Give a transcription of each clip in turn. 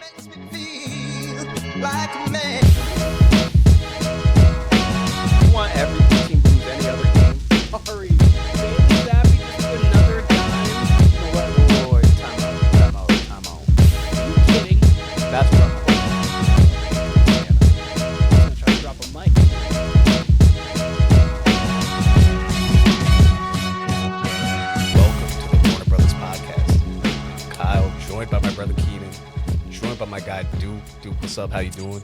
makes me feel like a man. You want every team to lose any other game? Sorry. Bailey Zappi just did another dime. You know what? Whoa, time out. Are you kidding? That's what I'm I'm trying to drop a mic. Welcome to the Warner Brothas Podcast. I'm Kyle, joined by my brother Keenan, joined by my guy Duke. Duke, what's up? How you doing?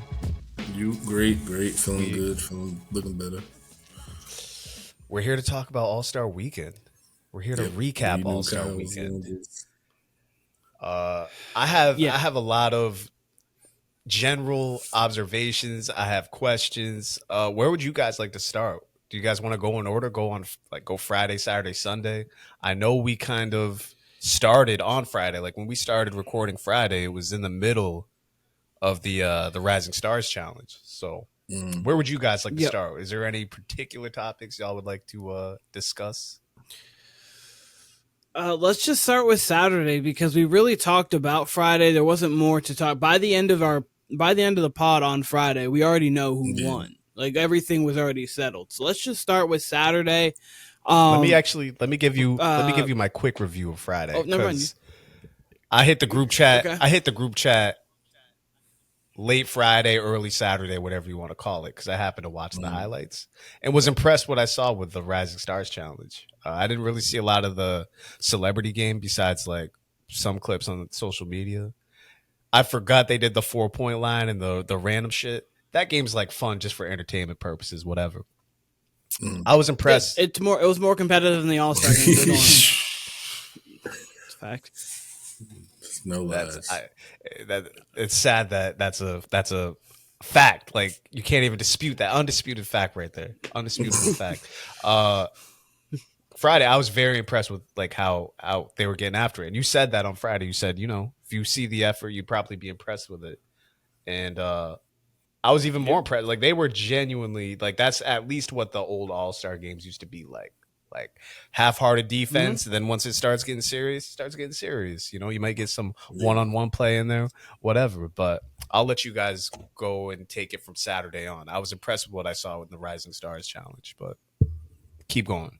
You great, feeling good, looking better. We're here to talk about All-Star Weekend. We're here to recap All-Star Weekend. I have a lot of general observations. I have questions. Where would you guys like to start? Do you guys want to go in order? Go Friday, Saturday, Sunday? I know we kind of started on Friday. Like when we started recording Friday, it was in the middle of the Rising Stars Challenge. So where would you guys like to start? Is there any particular topics y'all would like to discuss? Let's just start with Saturday because we really talked about Friday. There wasn't more to talk. By the end of the pod on Friday, we already know who won. Like everything was already settled. So let's just start with Saturday. Let me give you my quick review of Friday. Oh, never mind. I hit the group chat. Okay. I hit the group chat late Friday, early Saturday, whatever you want to call it, because I happened to watch the highlights and was impressed what I saw with the Rising Stars Challenge. I didn't really see a lot of the celebrity game besides like some clips on social media. I forgot they did the 4-point line and the random shit. That game's like fun just for entertainment purposes, whatever. I was impressed. It was more competitive than the All-Star game. It's a fact. No lies. It's sad that's a fact. Like you can't even dispute that. Undisputed fact right there. Undisputed fact. Friday, I was very impressed with like how they were getting after it. And you said that on Friday. You said, if you see the effort, you'd probably be impressed with it. And I was even more impressed. Like they were genuinely like that's at least what the old All-Star games used to be like. Like half-hearted defense, and then once it starts getting serious. You might get some one-on-one play in there, whatever. But I'll let you guys go and take it from Saturday on. I was impressed with what I saw with the Rising Stars Challenge, but keep going.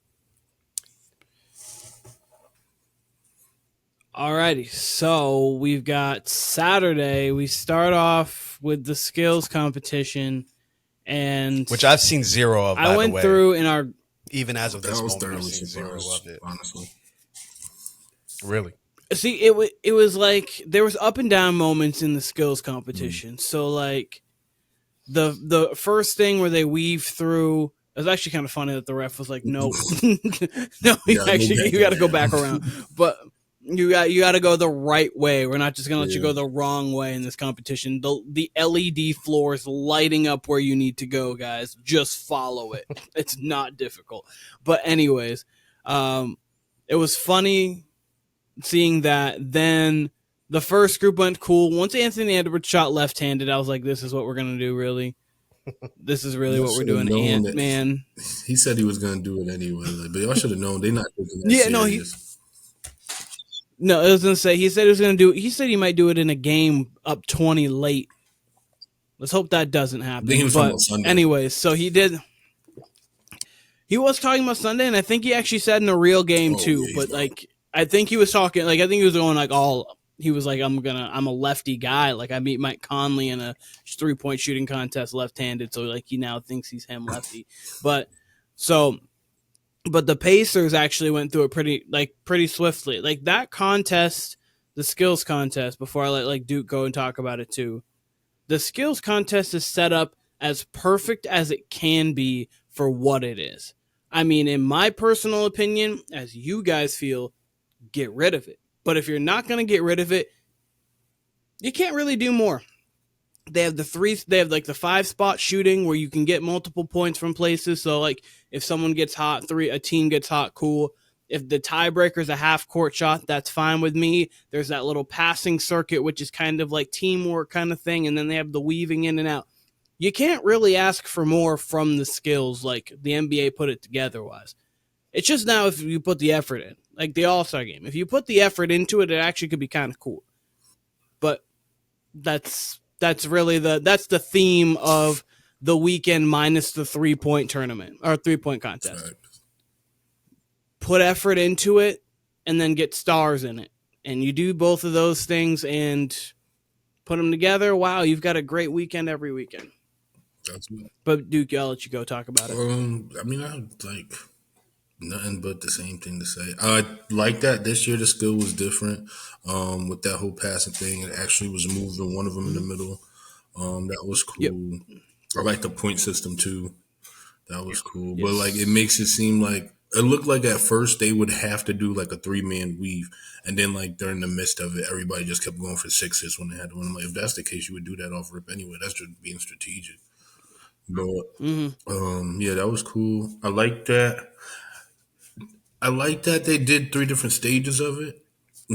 Alrighty, so we've got Saturday. We start off with the skills competition, and which I've seen zero of. I went through in our. Even as of this moment, I've seen zero of it. Honestly, really. See, it was like there was up and down moments in the skills competition. So like the first thing where they weave through, it was actually kind of funny that the ref was like, "No, no, you got to go back around." But you got to go the right way. We're not just gonna let you go the wrong way in this competition. The LED floor is lighting up where you need to go, guys. Just follow it. It's not difficult. But anyways, it was funny seeing that. Then the first group went cool. Once Anthony Edwards shot left-handed, I was like, "This is what we're gonna do, really. This is really what we're doing." Ant-Man. He said he was gonna do it anyway, but y'all should have known they're not taking that serious. No, I was gonna say he said he was gonna do. He said he might do it in a game up 20 late. Let's hope that doesn't happen. But anyways, so he did. He was talking about Sunday, and I think he actually said in a real game too. Yeah, but like, I think he was talking. Like, I think he was going like all. He was like, I'm a lefty guy. Like, I beat Mike Conley in a 3-point shooting contest left-handed. So like, he now thinks he's him lefty. But the Pacers actually went through it pretty swiftly. Like that contest, the skills contest, before I let like Duke go and talk about it too. The skills contest is set up as perfect as it can be for what it is. I mean, in my personal opinion, as you guys feel, get rid of it. But if you're not going to get rid of it, you can't really do more. They have the 5-spot shooting where you can get multiple points from places. So like if someone gets hot, a team gets hot, cool. If the tiebreaker is a half-court shot, that's fine with me. There's that little passing circuit, which is kind of like teamwork kind of thing. And then they have the weaving in and out. You can't really ask for more from the skills like the NBA put it together wise. It's just now if you put the effort in, like the All-Star game. If you put the effort into it, it actually could be kind of cool. But That's really that's the theme of the weekend minus the 3-point tournament or 3-point contest. Right. Put effort into it and then get stars in it. And you do both of those things and put them together. Wow, you've got a great weekend every weekend. But Duke, I'll let you go talk about it. I mean, I like nothing but the same thing to say. I like that this year the skill was different. With that whole passing thing, it actually was moving one of them in the middle. That was cool. Yep. I like the point system too. That was cool. Yes. But like it makes it seem like it looked like at first they would have to do like a 3-man weave, and then like during the midst of it, everybody just kept going for sixes when they had to win. I'm like, if that's the case, you would do that off rip anyway. That's just being strategic. But yeah, that was cool. I like that. I like that they did 3 different stages of it,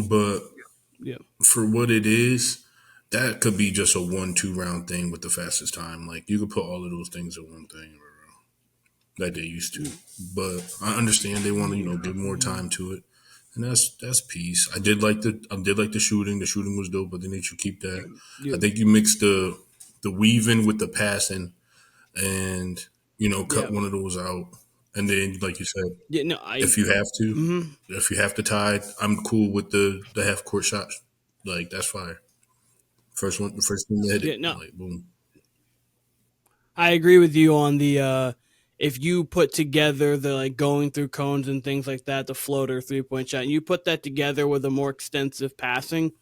but for what it is, that could be just a 1-2 round thing with the fastest time. Like you could put all of those things in one thing like they used to. But I understand they want to, give more time to it, and that's peace. I did like the shooting. The shooting was dope, but they need to keep that. I think you mix the weaving with the passing, and cut one of those out. And then, like you said, if you have to tie, I'm cool with the half court shots. Like that's fire. First thing that hit it, like boom. I agree with you on the if you put together the like going through cones and things like that, the floater 3-point shot, and you put that together with a more extensive passing,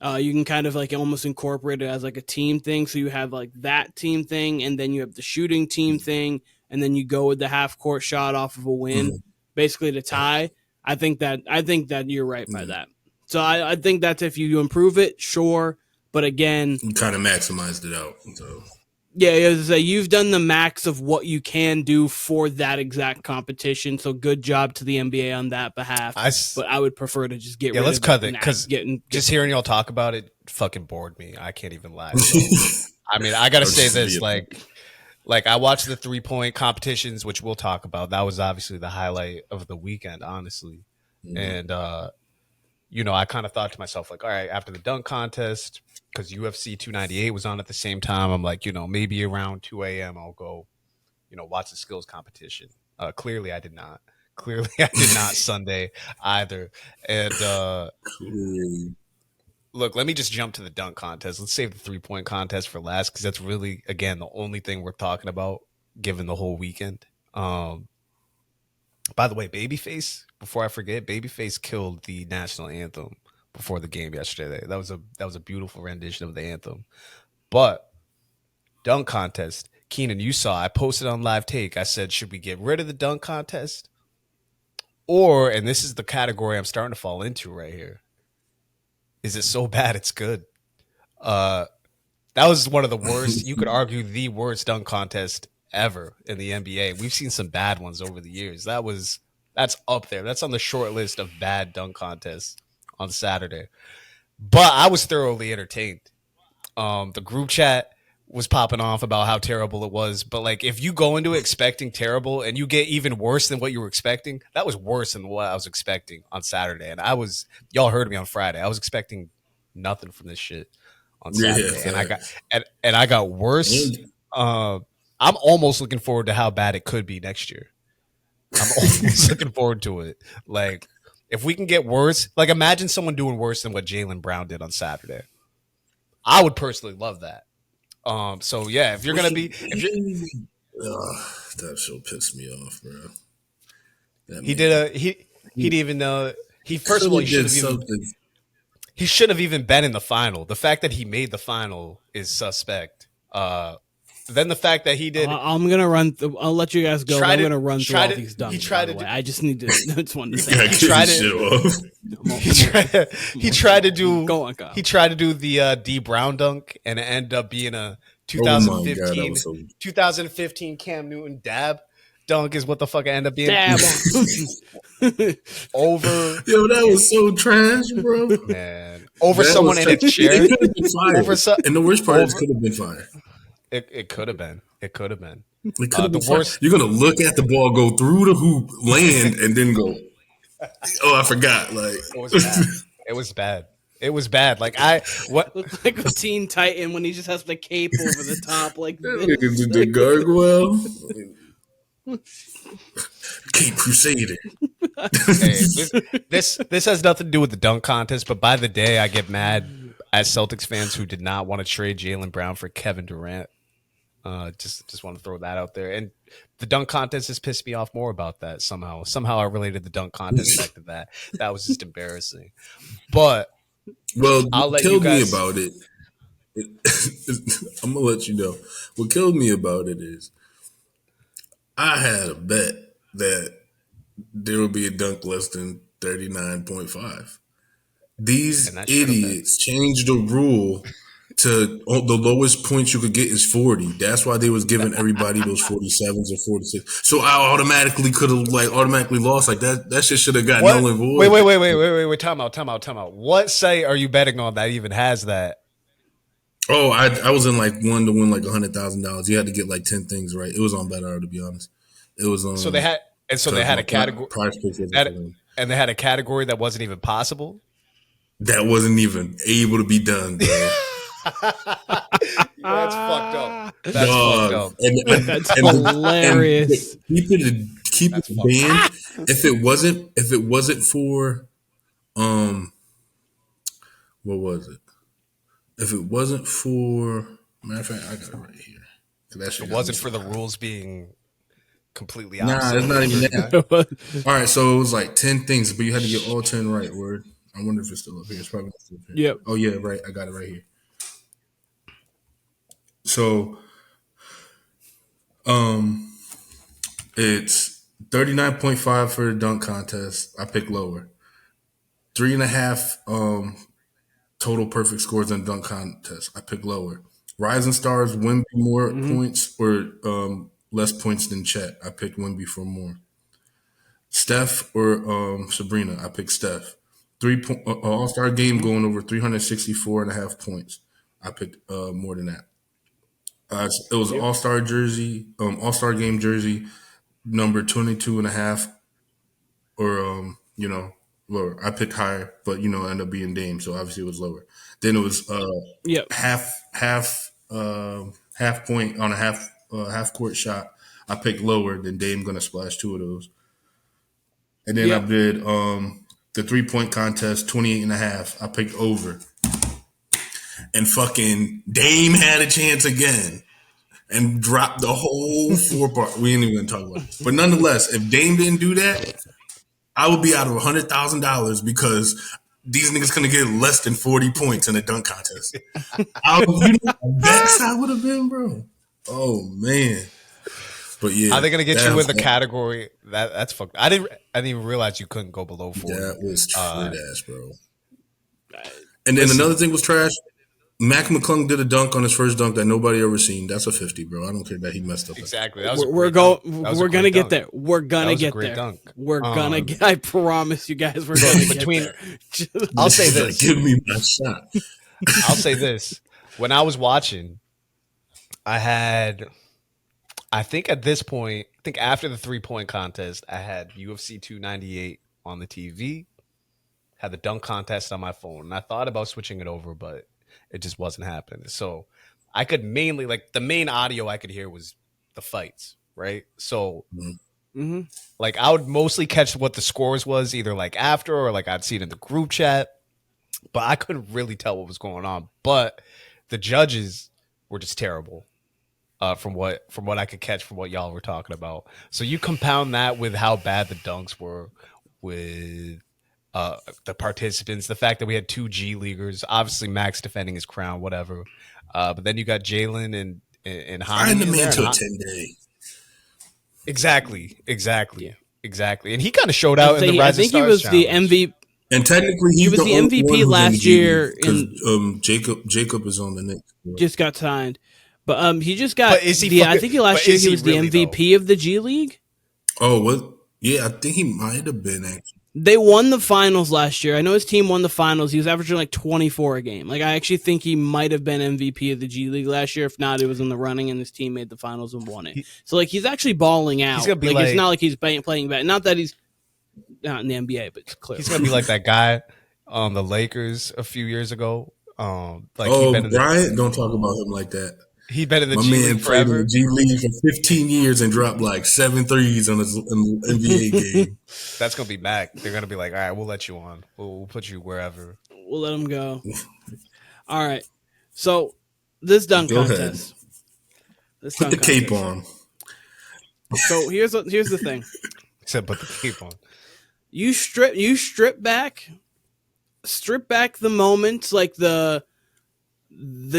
you can kind of like almost incorporate it as like a team thing. So you have like that team thing, and then you have the shooting team thing. And then you go with the half court shot off of a win, basically to tie. I think that you're right by that. So I think that's if you improve it, sure. But again, you kind of maximized it out. So yeah, you've done the max of what you can do for that exact competition. So good job to the NBA on that behalf. But I would prefer to just get rid of it. Yeah, let's cut it because just hearing y'all talk about it fucking bored me. I can't even lie. So, I mean, I gotta say this Like I watched the 3-point competitions, which we'll talk about. That was obviously the highlight of the weekend, honestly. And, I kind of thought to myself, like, all right, after the dunk contest, because UFC 298 was on at the same time, I'm like, maybe around 2 a.m. I'll go, watch the skills competition. Clearly I did not. Sunday either. And look, let me just jump to the dunk contest. Let's save the 3-point contest for last because that's really, again, the only thing we're talking about given the whole weekend. By the way, Babyface, before I forget, Babyface killed the national anthem before the game yesterday. That was a beautiful rendition of the anthem. But dunk contest, Keenan, you saw, I posted on Live Take. I said, should we get rid of the dunk contest? Or, and this is the category I'm starting to fall into right here, is it so bad it's good? That was one of the worst, you could argue the worst dunk contest ever in the NBA. We've seen some bad ones over the years. That's up there. That's on the short list of bad dunk contests on Saturday. But I was thoroughly entertained. The group chat was popping off about how terrible it was. But like if you go into it expecting terrible and you get even worse than what you were expecting, that was worse than what I was expecting on Saturday. And y'all heard me on Friday. I was expecting nothing from this shit on Saturday. And I got worse. I'm almost looking forward to how bad it could be next year. I'm almost looking forward to it. Like if we can get worse, like imagine someone doing worse than what Jaylen Brown did on Saturday. I would personally love that. So yeah, if you're gonna be, that so pissed me off, bro. He didn't even know he first of all he shouldn't have even been in the final. The fact that he made the final is suspect. Then the fact that he did. I'm gonna run. I'll let you guys go. I'm gonna run through all these dunks. He tried to. I just need to. Just wanted to say. He tried to do. Go on, Kyle. He tried to do the D Brown dunk, and it ended up being a 2015 Cam Newton dab dunk. Is what the fuck it ended up being. Dab over. Yo, that was so trash, bro. Man, over that someone in a chair. And the worst part is it could have been fire. It could have been. It could have been. It could have been worst. You're gonna look at the ball go through the hoop, land, and then go. Oh, I forgot. Like it was bad. It was bad. Like what looked like a Teen Titan when he just has the cape over the top, like the gargoyle. Cape Crusader. Hey, this has nothing to do with the dunk contest, but by the day I get mad at Celtics fans who did not want to trade Jaylen Brown for Kevin Durant. Just want to throw that out there. And the dunk contest has pissed me off more about that somehow. Somehow I related the dunk contest back to that. That was just embarrassing. But I'll let you guys... me about it. I'm gonna let you know. What killed me about it is I had a bet that there will be a dunk less than 39.5. These idiots changed the rule to the lowest points you could get is 40. That's why they was giving everybody those 47s or 46. So I automatically could have automatically lost. Like that shit should have got null and void. Wait. Time out. What site are you betting on that even has that? Oh, I was in one to win $100,000. You had to get 10 things right. It was on BetR, to be honest. It was on. So they had a category. And they had a category that wasn't even possible. That wasn't even able to be done, bro. That's fucked up. That's hilarious. And keep it banned. If it wasn't for what was it? If it wasn't for, matter of fact, I got it right here. If it wasn't for the rules being completely opposite. Nah, it's not even that. All right, so it was 10 things, but you had to get all 10 right. Word. I wonder if it's still up here. It's probably still up here. Yep. Oh yeah, right. I got it right here. So, it's 39.5 for the dunk contest. I picked lower. 3.5 total perfect scores in dunk contest. I picked lower. Rising stars, Wemby more points or less points than Chet. I picked Wemby for more. Steph or Sabrina. I picked Steph. All-Star game going over 364.5 points. I picked more than that. It was an All-Star jersey, All-Star game jersey, number 22.5, or lower. I picked higher, but ended up being Dame, so obviously it was lower. Then it was half point on a half court shot. I picked lower than Dame gonna splash 2 of those. And then I did the 3-point contest, 28.5. I picked over. And fucking Dame had a chance again and dropped the whole 4 part. We ain't even gonna talk about it. But nonetheless, if Dame didn't do that, I would be out of $100,000 because these niggas gonna get less than 40 points in a dunk contest. You know how vexed I would have been, bro. Oh man. But yeah, are they gonna get you in the category that's fucked? I didn't even realize you couldn't go below 40. That was trash, bro. And then another thing was trash. Mac McClung did a dunk on his first dunk that nobody ever seen. That's a 50, bro. I don't care that he messed up. Exactly. We're gonna get there. We're gonna get there. Dunk. We're gonna get. I promise you guys, we're gonna get there. I'll say this. Give me my shot. I'll say this. When I was watching, I think at this point, after the 3-point contest, I had UFC 298 on the TV, had the dunk contest on my phone, and I thought about switching it over, but it just wasn't happening. So I could mainly, the main audio I could hear was the fights, right? So I would mostly catch what the scores was, either after or I'd see it in the group chat, but I couldn't really tell what was going on. But the judges were just terrible. From what I could catch from what y'all were talking about. So you compound that with how bad the dunks were with the participants, the fact that we had 2 G Leaguers, obviously Max defending his crown, whatever. But then you got Jalen and Hani. Find the man to a 10-day. Exactly. And he kind of showed out in the Rising Stars he was challenge. the MVP. And technically, he was the MVP last year. Jacob is on the Knicks. Just got signed. But he just got. I think last year he was the MVP of the G League. Oh, what? Yeah, I think he might have been actually. They won the finals last year. I know his team won the finals. He was averaging 24 a game. I actually think he might have been MVP of the G League last year. If not, it was in the running, and his team made the finals and won it. So he's actually balling out. He's gonna be it's not like he's playing bad. Not that he's not in the NBA, but it's clear he's gonna be like that guy on the Lakers a few years ago. Bryant, don't talk about him like that. He'd been in the My G man League played forever. in the G League for 15 years and dropped like 7 threes in an NBA game. That's gonna be Mac. They're gonna be like, all right, we'll let you on. We'll put you wherever. We'll let him go. All right. So this dunk contest. Put the cape on. So here's the thing. Except put the cape on. You strip back the moments, like the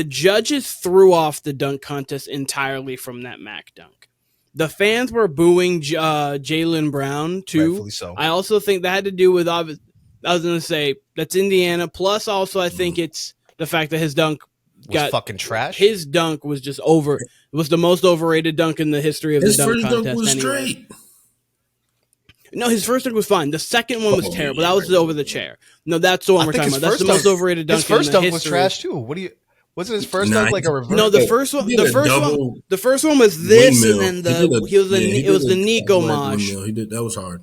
judges threw off the dunk contest entirely from that Mac dunk. The fans were booing Jaylen Brown too. Rightfully so. I also think that had to do with, I was going to say, that's Indiana. Plus, also, I think it's the fact that his dunk was fucking trash. His dunk was just over. It was the most overrated dunk in the history of the dunk contest. His first dunk was anyway. straight. No, his first dunk was fine. The second one was terrible. That was over the chair. No, that's the one we're talking about. That's the most overrated dunk in the history. His first dunk was trash too. Wasn't his first dunk like a reverse? No, the first one was this, and then it was the Nico homage. He did that was hard.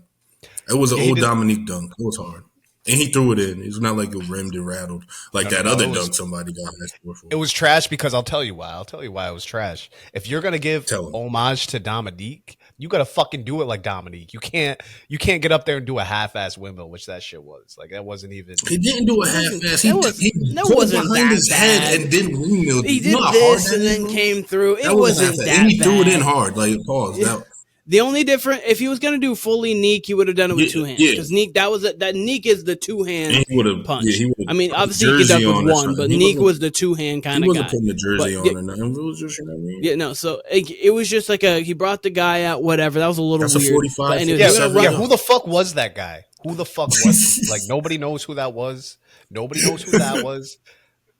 It was an old Dominique dunk. It was hard. And he threw it in. It's not like it rimmed and rattled like that other dunk somebody got asked for. It was trash because I'll tell you why. I'll tell you why it was trash. If you're gonna give homage to Dominique, you gotta fucking do it like Dominique. You can't get up there and do a half-ass windmill, which that shit was. Like that wasn't even. He didn't do a half-ass. He wasn't behind his head and did windmill. He did this and then came through. It wasn't that bad. And he threw it in hard. Like pause. That. The only difference, if he was going to do fully Neek, he would have done it with two hands. Because Neek, that Neek is the two-hand punch. I mean, obviously he could dunk with one, but Neek was the two-hand kind of guy. He wasn't putting the jersey on or nothing. It was just, you know what I mean? Yeah, no, so it was just like he brought the guy out, whatever. That was a little weird. That's a 45. Who the fuck was that guy? Who the fuck was he? Like, nobody knows who that was. Nobody knows who that was.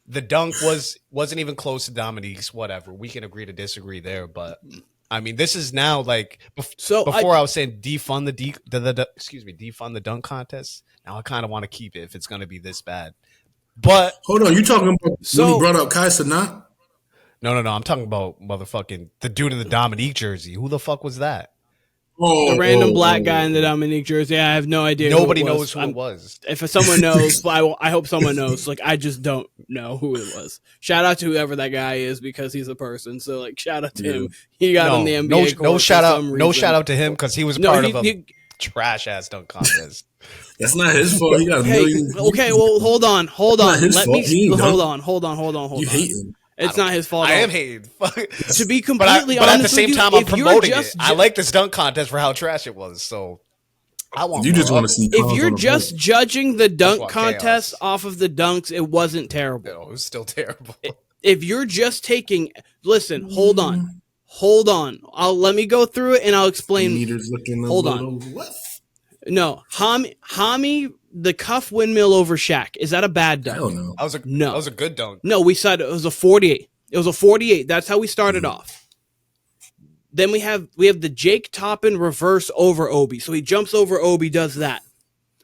The dunk wasn't even close to Dominique's, whatever. We can agree to disagree there, but... I mean, this is now like before I was saying defund the dunk contest. Now I kind of want to keep it if it's going to be this bad. But hold on, you talking about when he brought up Kai Cenat? No. I'm talking about motherfucking the dude in the Dominique jersey. Who the fuck was that? The random black guy in the Dominique jersey. I have no idea. Nobody knows who it was. If someone knows, I hope someone knows. Like, I just don't know who it was. Shout out to whoever that guy is because he's a person. So, like, shout out to him. He got on the NBA court. No shout out to him because he was part of a trash ass dunk contest. That's not his fault. He got a million. Okay, well, hold on. Hold on. Hold on. You hate him. It's not his fault. I am hating. To be completely honest, but at the same time, I'm promoting it. I like this dunk contest for how trash it was. So I want. You just want to see. If you're just judging the dunk contest off of the dunks, it wasn't terrible. No, it was still terrible. If you're just taking, listen, hold on. Let me go through it and I'll explain. Hold on. No, Hami, the cuff windmill over Shaq. Is that a bad dunk? I don't know. That was a good dunk. No, we said it was a 48. It was a 48. That's how we started off. Then we have the Jake Toppin reverse over Obi. So he jumps over Obi, does that.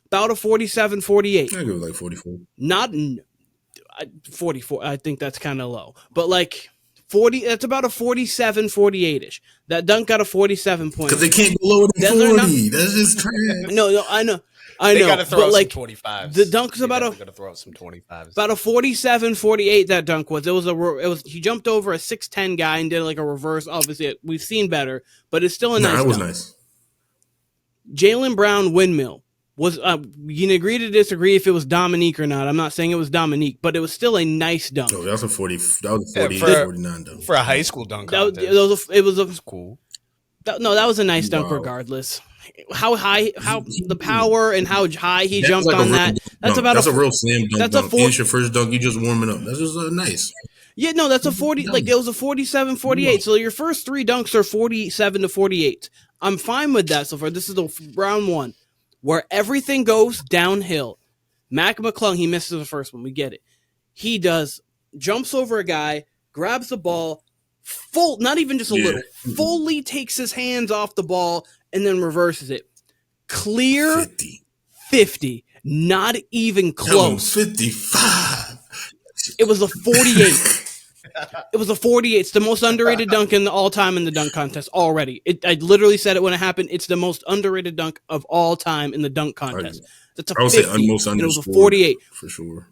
About a 47-48. I go like 44. Not 44. I think that's kind of low. But like 40, that's about a 47-48-ish. That dunk got a 47 point. Because they can't go lower than 40. That's just trash. No, I know. They got to throw out some 25s. The dunk's about got to throw out some 25s. About a 47-48 that dunk was. It was he jumped over a 6'10" guy and did like a reverse. Obviously, we've seen better, but it's still a nice dunk. That was nice. Jaylen Brown windmill was you can agree to disagree if it was Dominique or not. I'm not saying it was Dominique, but it was still a nice dunk. Oh, that was a 40. That was a 49 dunk. For a high school dunk contest. It was cool. That was a nice dunk regardless. How high, the power and how high he jumped on that. That's a real slam dunk. It's your first dunk. You just warming up. That's just nice. Yeah, no, that's a 40. Like it was a 47-48. So your first three dunks are 47-48. I'm fine with that so far. This is the round one where everything goes downhill. Mac McClung, he misses the first one. We get it. He jumps over a guy, grabs the ball, not even just a little, fully takes his hands off the ball and then reverses it. Clear 50. Not even close. 55. It was a 48. It was a 48. It's the most underrated dunk in all time in the dunk contest already. I literally said it when it happened. It's the most underrated dunk of all time in the dunk contest. That's a I would 50. say most and it was a underscored 48 for sure.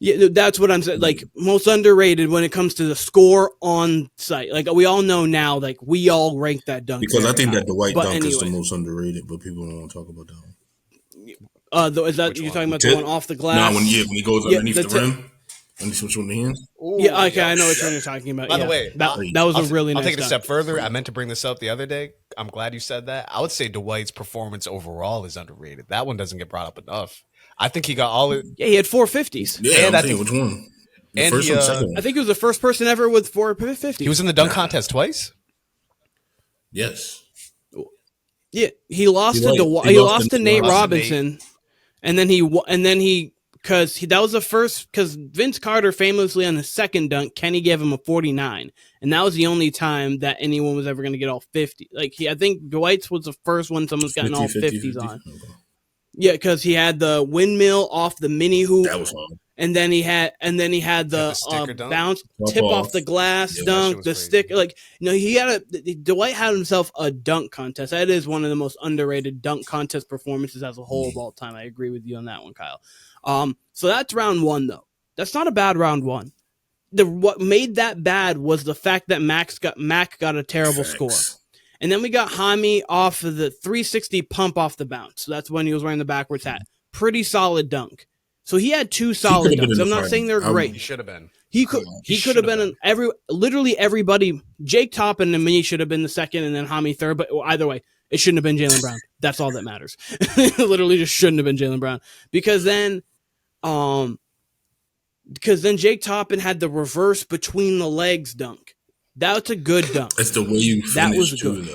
Yeah, that's what I'm saying. Like most underrated when it comes to the score on site. Like we all know now, like we all rank that dunk because I think high. that the white dunk is the most underrated, but people don't want to talk about that one. Is that you're talking about the one off the glass? No, when he goes underneath the rim, and he switches with the hands. Ooh, yeah, okay, I know which one you're talking about. By the way, that was a really nice. I'll take it a dunk. step further. I meant to bring this up the other day. I'm glad you said that. I would say Dwight's performance overall is underrated. That one doesn't get brought up enough. I think he got all it. Yeah, he had 450s. Yeah, and I think which one? The first one, second one. I think he was the first person ever with 450. He was in the dunk contest twice. Yes. Yeah, he lost to Nate Robinson, and then because that was the first, because Vince Carter famously on the second dunk, Kenny gave him a 49, and that was the only time that anyone was ever going to get all 50. Like I think Dwight's was the first one someone's gotten all 50s on. Okay. Yeah, because he had the windmill off the mini hoop. That was fun. And then he had the bounce tip off the glass dunk, the stick. Like Dwight had himself a dunk contest. That is one of the most underrated dunk contest performances as a whole of all time. I agree with you on that one, Kyle. So that's round one, though. That's not a bad round one. What made that bad was the fact that Mac got a terrible score. And then we got Jaime off of the 360 pump off the bounce. So that's when he was wearing the backwards hat. Pretty solid dunk. So he had two solid dunks. I'm not saying they're great. He should have been. He could have been literally everybody. Jake Toppin and me should have been the second, and then Jaime third. But either way, it shouldn't have been Jaylen Brown. That's all that matters. Literally, just shouldn't have been Jaylen Brown because then Jake Toppin had the reverse between the legs dunk. That's a good dunk. That's the way you finish. That was good.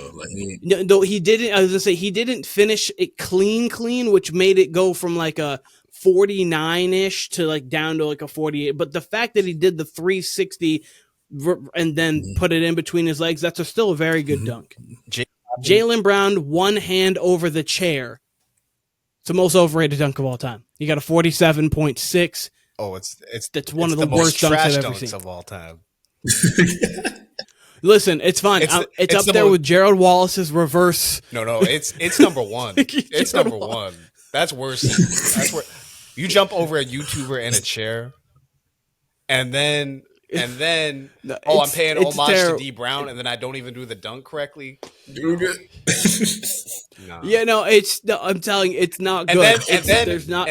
No, he didn't. I was gonna say he didn't finish it clean, which made it go from like a 49-ish to like down to like a 48. But the fact that he did the 360 and then put it in between his legs, that's still a very good dunk. Jaylen Brown, one hand over the chair. It's the most overrated dunk of all time. He got a 47.6. Oh, that's one of the worst dunks I've ever seen of all time. Listen, it's fine. It's up there with Gerald Wallace's reverse. No, it's number one. It's number one. That's worse. That's where you jump over a YouTuber in a chair, and then I'm paying homage to D Brown, and then I don't even do the dunk correctly. No. Yeah, I'm telling you, it's not good. It's not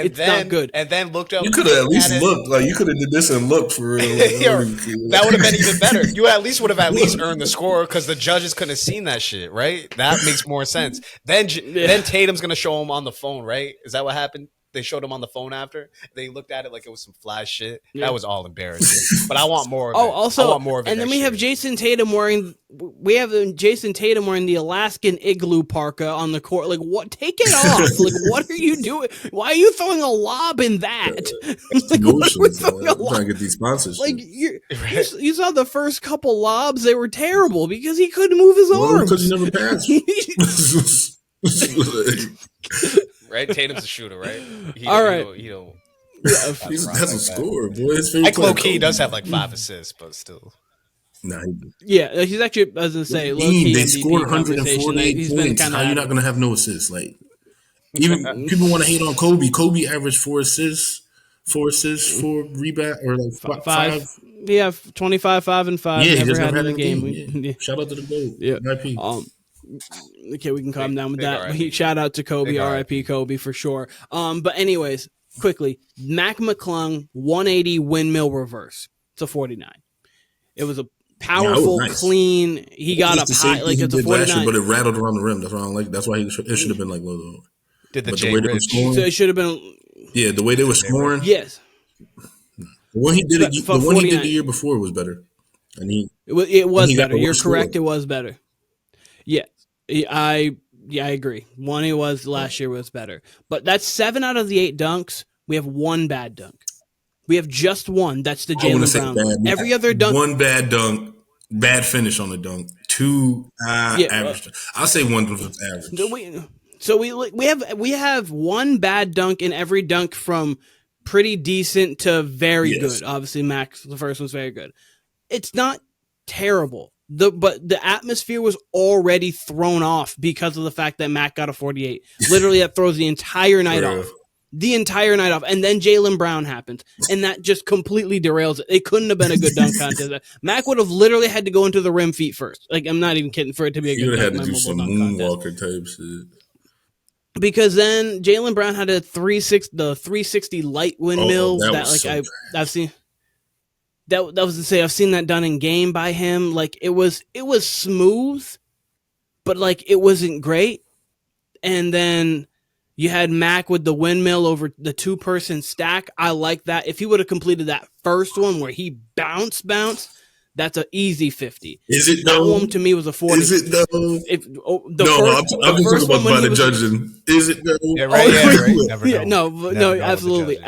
good. And then looked up. You could have at least looked. Like you could have did this and looked for real. That would have been even better. You would have earned the score because the judges couldn't have seen that shit, right? That makes more sense. Then Tatum's gonna show him on the phone, right? Is that what happened? They showed him on the phone after. They looked at it like it was some fly shit. Yeah. That was all embarrassing. But I want more of it. Also, I want more of it. And then we have Jason Tatum wearing the Alaskan igloo parka on the court. Like, what? Take it off. Like, what are you doing? Why are you throwing a lob in that? Trying to get these sponsors. Like, you saw the first couple lobs. They were terrible because he couldn't move his arms. Because he never passed. Right, Tatum's a shooter, right? All right. He don't. That's a score, boy. Like low key, does have like 5 assists, but still. Nah, he's actually. I was gonna say, low key. They scored 148 points. How you not gonna have no assists? Like, even people want to hate on Kobe. Kobe averaged 4 assists, 4 rebound, or like 5. Yeah, 25, 5, and 5. Yeah, never had in the game. Shout out to the GOAT. Yeah. Okay, we can calm down with that. Shout out to Kobe, R.I.P. Kobe for sure. But anyways, quickly, Mac McClung 180 windmill reverse. It's a 49. It was a powerful, clean. He got up high, like it's a 49. But it rattled around the rim. That's why I don't like. That's why it should have been like low though. Did the way they were scoring, so it should have been. Yeah, the way they were scoring. Yes. The one he did the year before was better, and it was better. You're correct. It was better. Yeah. I agree. One it was last year was better. But that's 7 out of the 8 dunks. We have one bad dunk. We have just one. That's the Jaylen Brown one. Every other dunk. One bad dunk, bad finish on the dunk. 2 average. I'll say 1 was average. So we have one bad dunk in every dunk from pretty decent to very good. Obviously, Max, the first one's very good. It's not terrible. But the atmosphere was already thrown off because of the fact that Mac got a 48. Literally, that throws the entire night off. the entire night off. And then Jaylen Brown happens, and that just completely derails it. It couldn't have been a good dunk contest. Mac would have literally had to go into the rim feet first. Like, I'm not even kidding, for it to be a good dunk. He would have had to do some moonwalker type shit. Because then Jaylen Brown had a 360 light windmill I've seen. That was to say, I've seen that done in game by him. Like, it was smooth, but like it wasn't great. And then you had Mac with the windmill over the 2-person stack. I like that. If he would have completed that first one where he bounced, that's an easy 50. Is it that though? one to me was a 40. Is it though? I'm just talking about the judging. Is it though? Yeah, right. Never know. No, absolutely.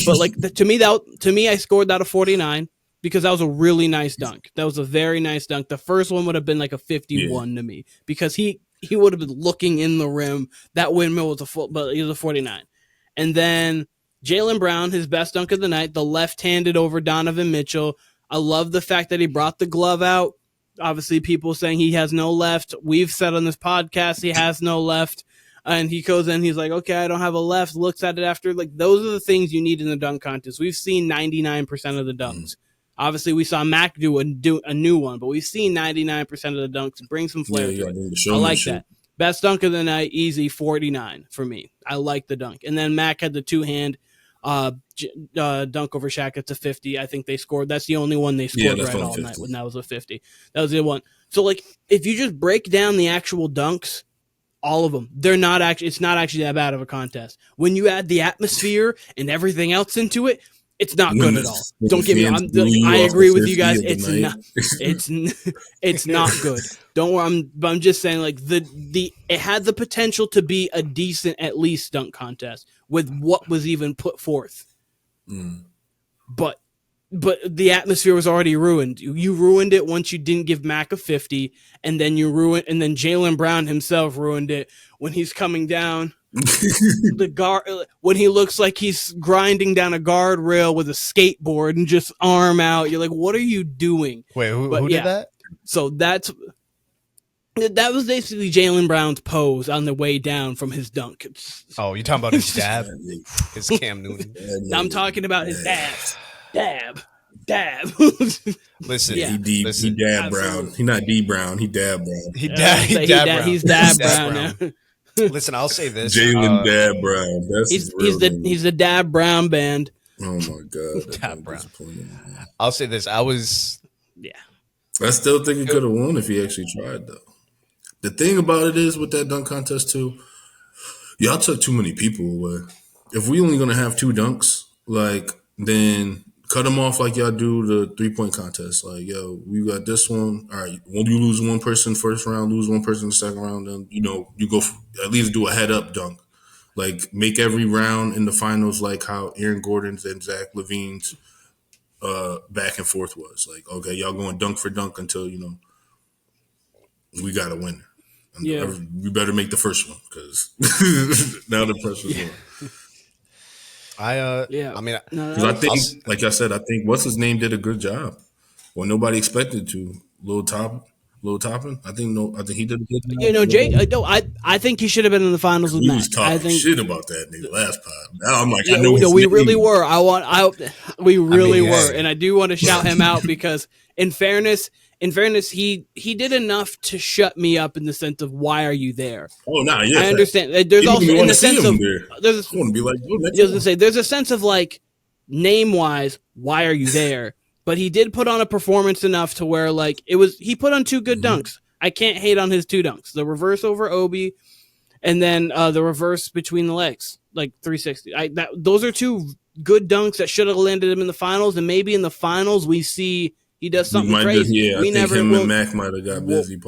But like to me, I scored that a 49 because that was a really nice dunk. That was a very nice dunk. The first one would have been like a 51 to me because he would have been looking in the rim. That windmill was but he was a 49. And then Jaylen Brown, his best dunk of the night, the left-handed over Donovan Mitchell. I love the fact that he brought the glove out. Obviously, people saying he has no left. We've said on this podcast he has no left. And he goes in, he's like, okay, I don't have a left. Looks at it after. Like, those are the things you need in the dunk contest. We've seen 99% of the dunks. Obviously, we saw Mac do a new one, but we've seen 99% of the dunks. Bring some flair to it. I like that. Best dunk of the night, easy 49 for me. I like the dunk. And then Mac had the two-hand dunk over Shaq. It's a 50. I think they scored. That's the only one they scored right all 50. Night when that was a 50. That was the one. So, like, if you just break down the actual dunks, all of them, it's not actually that bad of a contest. When you add the atmosphere and everything else into it, it's not good at all. Don't get me wrong. I agree with you guys. It's not good. Don't worry. I'm just saying, like, it had the potential to be a decent, at least, dunk contest with what was even put forth. But the atmosphere was already ruined. You ruined it once you didn't give Mac a 50, and then Jaylen Brown himself ruined it when he's coming down the guard, when he looks like he's grinding down a guardrail with a skateboard and just arm out. You're like, what are you doing? Wait, who did that? So that was basically Jaylen Brown's pose on the way down from his dunk. Oh, you're talking about his dab? His Cam Newton? I'm talking about his dab. Listen, he dab Brown. He not D Brown. He dab Brown. He's dab Brown now. Listen, I'll say this: Jaylen Dab Brown. He's the Dab Brown band. Oh my god, Dab Brown. I'll say this: I still think he could have won if he actually tried, though. The thing about it is with that dunk contest too, y'all took too many people away. If we only gonna have 2 dunks, like, then cut them off like y'all do the 3-point contest. Like, yo, we got this one. All right, when you lose one person first round, lose one person the second round, then you go at least do a head up dunk. Like, make every round in the finals like how Aaron Gordon's and Zach LaVine's back and forth was. Like, okay, y'all going dunk for dunk until we got a winner. And we better make the first one because now the pressure's on. I mean, because I think, like I said, I think what's his name did a good job. Well, nobody expected to. Lil Toppin. I think he did a good job. Jake. I think he should have been in the finals with Mac. We was talking shit about that nigga last pod. Now I'm like, we really were. We really were, and I do want to shout him out because, in fairness, he did enough to shut me up in the sense of why are you there? Oh no, yeah, I understand. There's also in the sense of there's I want to be like, there's a sense of like name wise, why are you there? But he did put on a performance enough to where like he put on 2 good dunks. I can't hate on his 2 dunks. The reverse over Obi, and then the reverse between the legs, like 360. Those are 2 good dunks that should have landed him in the finals, and maybe in the finals we see he does something crazy. I think him and Mac might have got busy.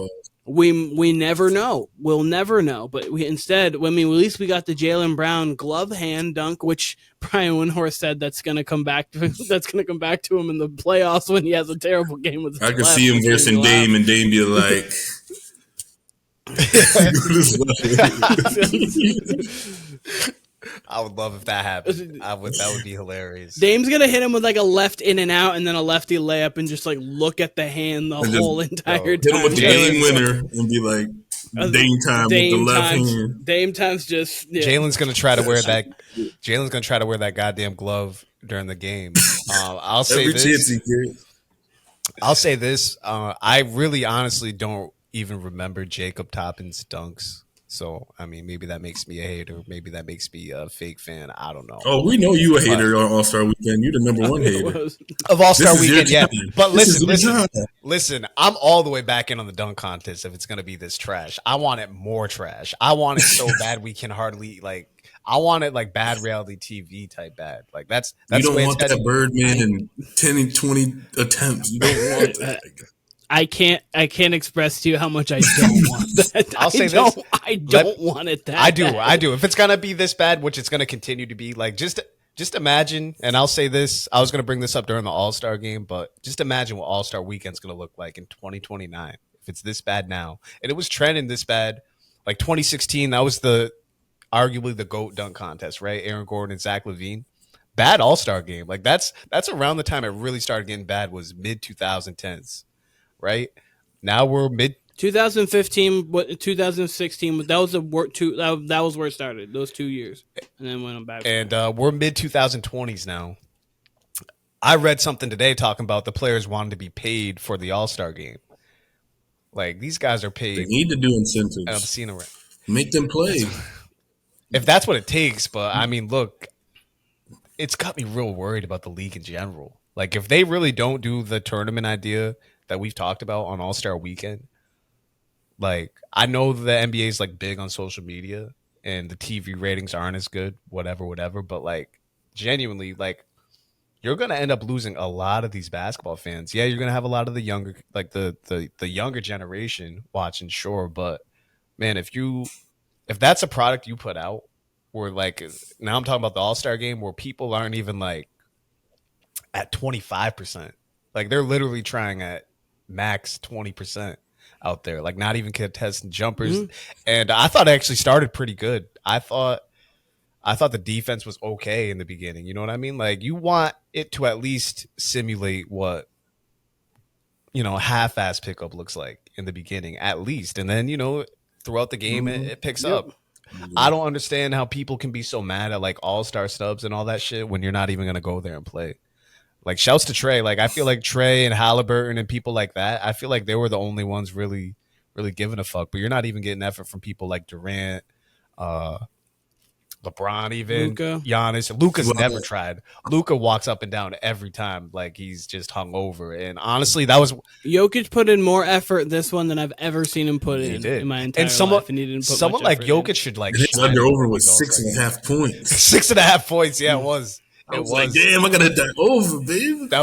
We never know. We'll never know. But at least we got the Jaylen Brown glove hand dunk, which Brian Windhorst said that's going to come back to him in the playoffs when he has a terrible game with his I can see him versus Dame, and Dame be like, I would love if that happened. That would be hilarious. Dame's gonna hit him with like a left in and out, and then a lefty layup, and just like look at the hand the whole entire time. Hit him with the game winner and be like, Dame time with the left hand. Dame time's just Jalen's gonna try to wear that. Jalen's gonna try to wear that goddamn glove during the game. I'll say this. I'll say this. I really, honestly don't even remember Jacob Toppin's dunks. So, I mean, maybe that makes me a hater. Maybe that makes me a fake fan. I don't know. Oh, we know you a hater on All-Star Weekend. You're the number one hater. Of All-Star Weekend, yeah. But listen. I'm all the way back in on the dunk contest if it's going to be this trash. I want it more trash. I want it so bad we can hardly, like, I want it like bad reality TV type bad. Like, that's you don't want that Birdman and 10 and 20 attempts. You don't want that. I can't express to you how much I don't want that. I'll say this. I don't want it that I do. bad. I do. If it's gonna be this bad, which it's gonna continue to be, like just imagine. And I'll say this. I was gonna bring this up during the All-Star game, but just imagine what All-Star Weekend's gonna look like in 2029 if it's this bad now. And it was trending this bad, like 2016. That was arguably the GOAT dunk contest, right? Aaron Gordon and Zach LaVine. Bad All-Star game. Like that's around the time it really started getting bad. Was mid 2010s. Right now we're mid 2015, 2016. That was that was where it started. Those 2 years, and then went back. And we're mid 2020s now. I read something today talking about the players wanting to be paid for the All-Star game. Like these guys are paid. They need to do incentives. And I'm seeing it. Make them play. If that's what it takes, but I mean, look, it's got me real worried about the league in general. Like if they really don't do the tournament idea that we've talked about on All-Star Weekend, like I know the NBA is like big on social media and the TV ratings aren't as good, whatever, but like genuinely, like you're gonna end up losing a lot of these basketball fans. Yeah, you're gonna have a lot of the younger, like the younger generation watching, sure, but man, if that's a product you put out where like now I'm talking about the All-Star game where people aren't even like at 25%. Like they're literally trying at max 20% out there, like not even contesting jumpers. Mm-hmm. And I thought it actually started pretty good. I thought the defense was okay in the beginning. You know what I mean? Like you want it to at least simulate what, half-ass pickup looks like in the beginning, at least. And then, throughout the game, it picks up. I don't understand how people can be so mad at like all-star snubs and all that shit when you're not even going to go there and play. Like, shouts to Trey. Like, I feel like Trey and Halliburton and people like that, I feel like they were the only ones really, really giving a fuck. But you're not even getting effort from people like Durant, LeBron, even Luka. Giannis. Luka's never tried. Luka walks up and down every time like he's just hung over. And honestly, that was Jokic put in more effort this one than I've ever seen him put in my entire life. And he didn't put someone like Jokic in. Should like. His under over was 6.5 points. 6.5 points. Yeah, it was. I was like, damn, I gotta hit that over, babe. That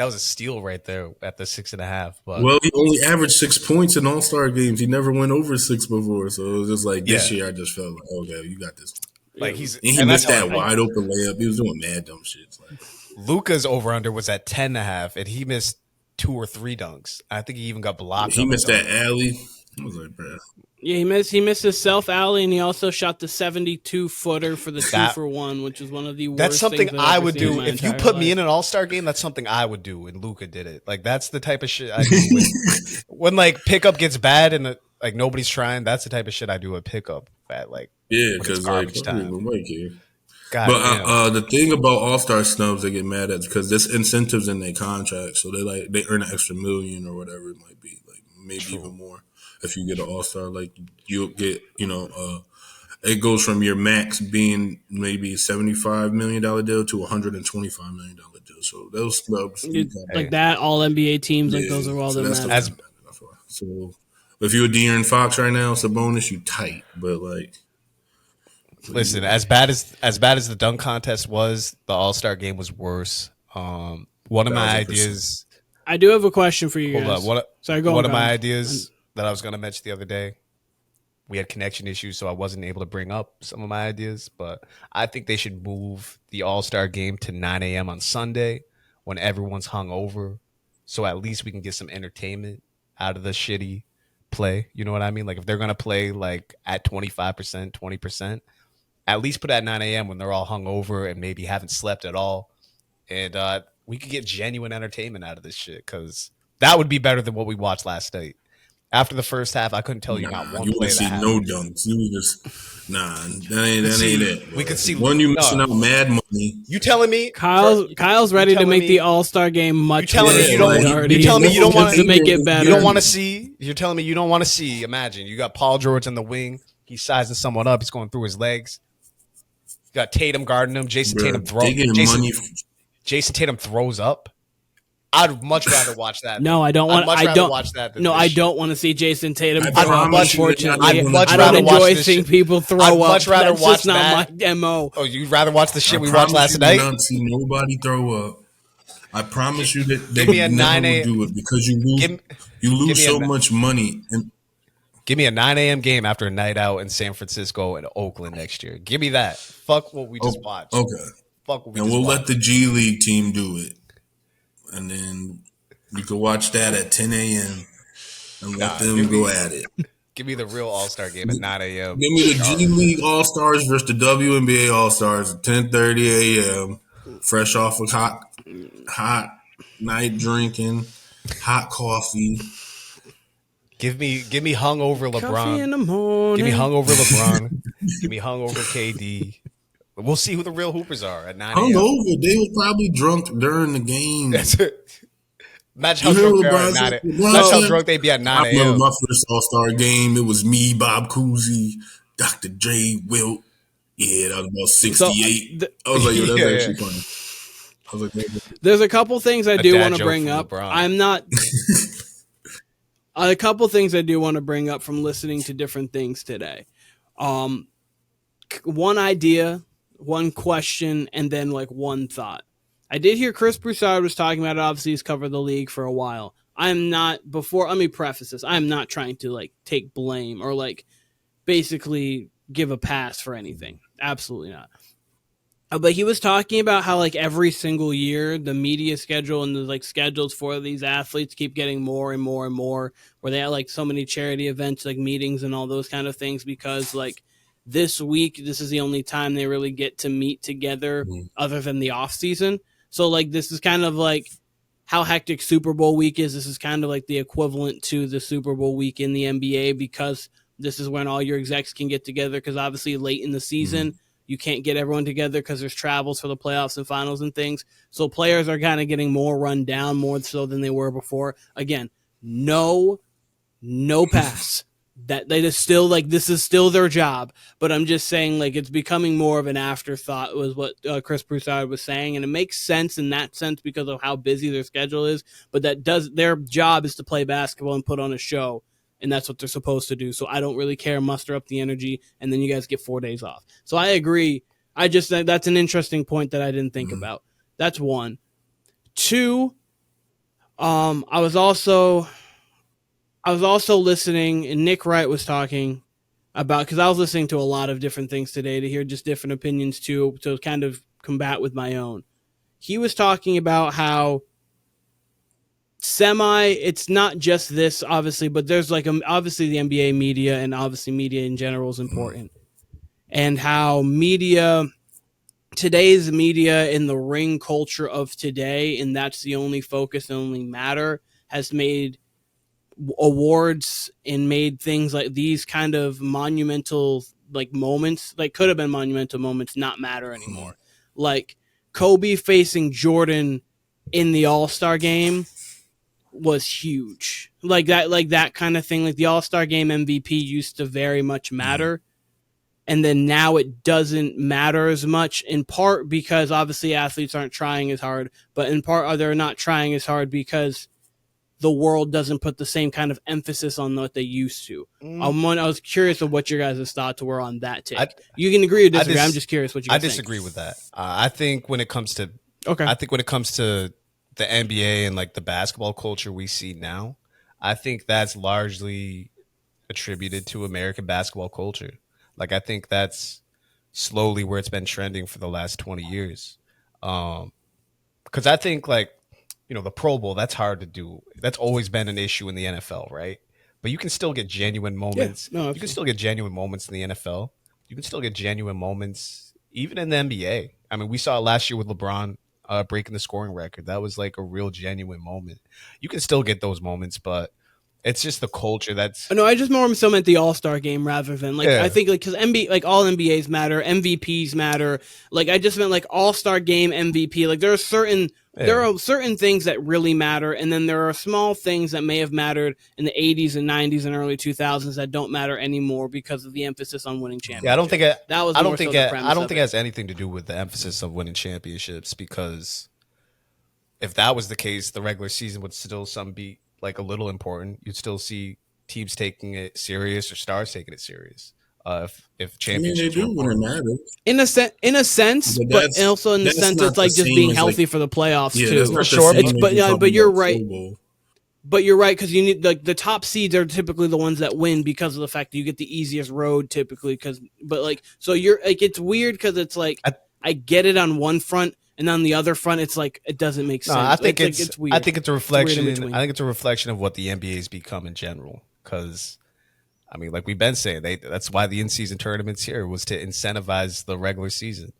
was a steal right there at the 6.5. But well, he only averaged 6 points in All-Star games. He never went over 6 before, so it was just like this year. I just felt like, okay, you got this. Like he missed that wide open layup. He was doing mad dumb shit. Like, Luka's over under was at 10.5, and he missed 2 or 3 dunks. I think he even got blocked. He missed that alley. I was like, bro. Yeah, he missed his self alley, and he also shot the 72-footer for the 2-for-1, which is one of the worst. That's something things I would do if you put me in life. an All-Star game. That's something I would do, and Luka did it. Like that's the type of shit I do when like pickup gets bad and like nobody's trying. That's the type of shit I do at pickup. At like because garbage time. God, but the thing about All-Star snubs, they get mad at because there's incentives in their contract, so they earn an extra $1 million or whatever it might be, like maybe even more. If you get an All-Star, like you'll get, it goes from your max being maybe $75 million deal to $125 million deal. So those snubs, like that, all NBA teams, like those are all the max. So if you're a De'Aaron Fox right now, Sabonis, you tight, but like. Listen, as bad as the dunk contest was, the All-Star game was worse. One of my ideas. I do have a question for you guys. Hold on. One of my ideas that I was going to mention the other day, we had connection issues, so I wasn't able to bring up some of my ideas, but I think they should move the All-Star game to 9 a.m. on Sunday when everyone's hung over, so at least we can get some entertainment out of the shitty play. You know what I mean? Like if they're going to play like at 25%, 20%, at least put it at 9 a.m. when they're all hung over and maybe haven't slept at all. And we could get genuine entertainment out of this shit because that would be better than what we watched last night. After the first half, I couldn't tell you not one you play wouldn't see that no happened. dunks. You just that ain't it. We could see one. You missing out mad money. You telling me Kyle's ready to make the All-Star game much? You telling me you don't? You telling me you don't want to make it better? You don't want to see? You're telling me you don't want to see? Imagine you got Paul George in the wing. He's sizing someone up. He's going through his legs. You got Tatum guarding him. Jason Tatum throws up. I'd much rather watch that. No, I don't want. I don't watch that. I don't want to see Jason Tatum. Unfortunately, I don't enjoy seeing people throw up. I'd much rather That's watch just not my MO. Oh, you'd rather watch the shit we watched last night? I don't see nobody throw up. I promise you that they give me a never will do it because you lose so much money. And give me a 9 a.m. game after a night out in San Francisco and Oakland next year. Give me that. Fuck what we just watched. Okay. Fuck what we and just we'll watched. let the G League team do it. And then you can watch that at 10 a.m. and let them go at it. Give me the real All-Star game at 9 a.m. Give me the G League All-Stars versus the WNBA All-Stars at 10:30 a.m. Fresh off of hot night drinking, hot coffee. Give me hungover LeBron. Coffee in the morning. Give me hungover LeBron. Give me hungover KD. We'll see who the real hoopers are at 9 a.m. Hungover. They were probably drunk during the game. That's it. Imagine how drunk they are at 9 a.m. Imagine how drunk they'd be at 9 a.m. I remember my first All-Star game. It was me, Bob Cousy, Dr. J. Wilt. Yeah, that was about 68. I was like, yo, that's actually funny. I was like, there's a couple things I do want to bring up. I'm not... a couple things I do want to bring up from listening to different things today. One idea, one question, and then like one thought. I did hear Chris Broussard was talking about it. Obviously, he's covered the league for a while. Let me preface this. I'm not trying to like take blame or like basically give a pass for anything. Absolutely not. But he was talking about how like every single year the media schedule and the like schedules for these athletes keep getting more and more and more, where they have like so many charity events, like meetings and all those kind of things, because like this week, this is the only time they really get to meet together other than the off season. So like this is kind of like how hectic Super Bowl week is. This is kind of like the equivalent to the Super Bowl week in the NBA, because this is when all your execs can get together, because obviously late in the season, you can't get everyone together because there's travels for the playoffs and finals and things. So players are kind of getting more run down, more so than they were before. Again, no pass. That they just still like, this is still their job, but I'm just saying like it's becoming more of an afterthought was what Chris Broussard was saying, and it makes sense in that sense because of how busy their schedule is. But their job is to play basketball and put on a show, and that's what they're supposed to do. So I don't really care. Muster up the energy, and then you guys get 4 days off. So I agree. I just think that's an interesting point that I didn't think about. That's one. Two. I was also listening, and Nick Wright was talking about, because I was listening to a lot of different things today to hear just different opinions too, to kind of combat with my own. He was talking about how it's not just this, obviously, but there's like obviously the NBA media, and obviously media in general is important, and how today's media in the ring culture of today, and that's the only focus and only matter, has made awards and made things like these kind of monumental like moments, like could have been monumental moments, not matter anymore. Like Kobe facing Jordan in the All-Star game was huge. Like that kind of thing. Like the All-Star game MVP used to very much matter. And then now it doesn't matter as much, in part because obviously athletes aren't trying as hard, but in part they're not trying as hard because the world doesn't put the same kind of emphasis on what they used to. I was curious of what your guys' thoughts were on that take. You can agree or disagree. I'm just curious what you guys think. I disagree with that. I think when it comes to the NBA and like the basketball culture we see now, I think that's largely attributed to American basketball culture. Like I think that's slowly where it's been trending for the last 20 years. Because I think like, the Pro Bowl, that's hard to do. That's always been an issue in the NFL, right? But you can still get genuine moments. Yeah, you can still get genuine moments in the NFL. You can still get genuine moments even in the NBA. I mean, we saw it last year with LeBron breaking the scoring record. That was like a real genuine moment. You can still get those moments, but It's just the culture that's. No, I just more so meant the All-Star game rather than like I think like because NBA like all NBAs matter, MVPs matter. Like I just meant like All-Star game MVP. Like there are certain things that really matter, and then there are small things that may have mattered in the 80s and 90s and early 2000s that don't matter anymore because of the emphasis on winning championships. Yeah, I don't think I don't think it has anything to do with the emphasis of winning championships, because if that was the case, the regular season would still be like a little important. You'd still see teams taking it serious or stars taking it serious. If championships they do when it matters. In a sense, but also in the sense it's like just being healthy for the playoffs too. For sure, but you're right. But you're right, because you need like the top seeds are typically the ones that win because of the fact that you get the easiest road typically. So you're like it's weird because it's like I get it on one front. And on the other front, it's like it doesn't make sense. No, I think it's weird. I think it's a reflection. I think it's a reflection of what the NBA's become in general. Because, I mean, like we've been saying, that's why the in-season tournaments here was to incentivize the regular season.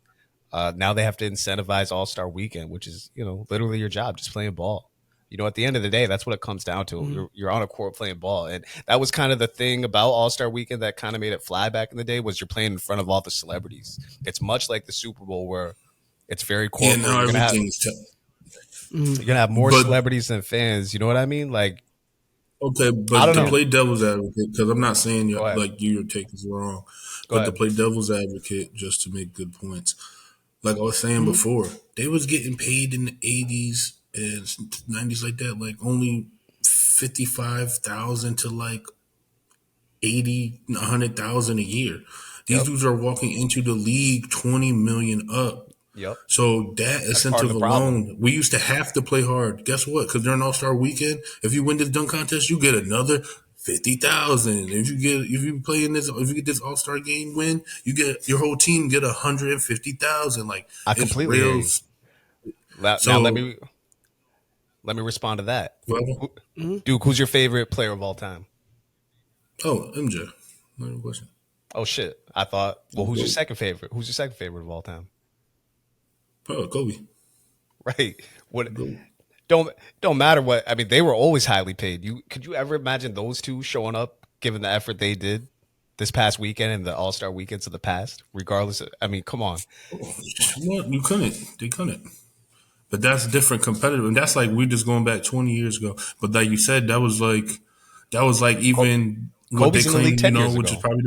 Now they have to incentivize All-Star Weekend, which is literally your job, just playing ball. At the end of the day, that's what it comes down to. Mm-hmm. You're on a court playing ball, and that was kind of the thing about All-Star Weekend that kind of made it fly back in the day. Was you're playing in front of all the celebrities. It's much like the Super Bowl where it's very corporate. Yeah, you're gonna have more celebrities than fans. You know what I mean? Like, okay, but to play devil's advocate, because I'm not saying your take is wrong, but to play devil's advocate, just to make good points. Like I was saying before, they was getting paid in the 80s and 90s like that, like only 55,000 to like 80, 100,000 a year. These dudes are walking into the league 20 million up. Yep. So that incentive alone, we used to have to play hard. Guess what? Because during All-Star Weekend, if you win this dunk contest, you get another 50,000. If you get this All-Star game win, you get your whole team get 150,000. Like I completely agree. Now let me respond to that. Duke, who's your favorite player of all time? Oh, MJ. No question. Oh shit! I thought. Well, who's your second favorite? Who's your second favorite of all time? Oh, Kobe. Right. What? Don't matter what. I mean, they were always highly paid. Could you ever imagine those two showing up, given the effort they did this past weekend and the All-Star weekends of the past? Regardless, I mean, come on. What? You couldn't. They couldn't. But that's different competitive, and that's like we're just going back 20 years ago. But like you said, that was like even what they claim, which is probably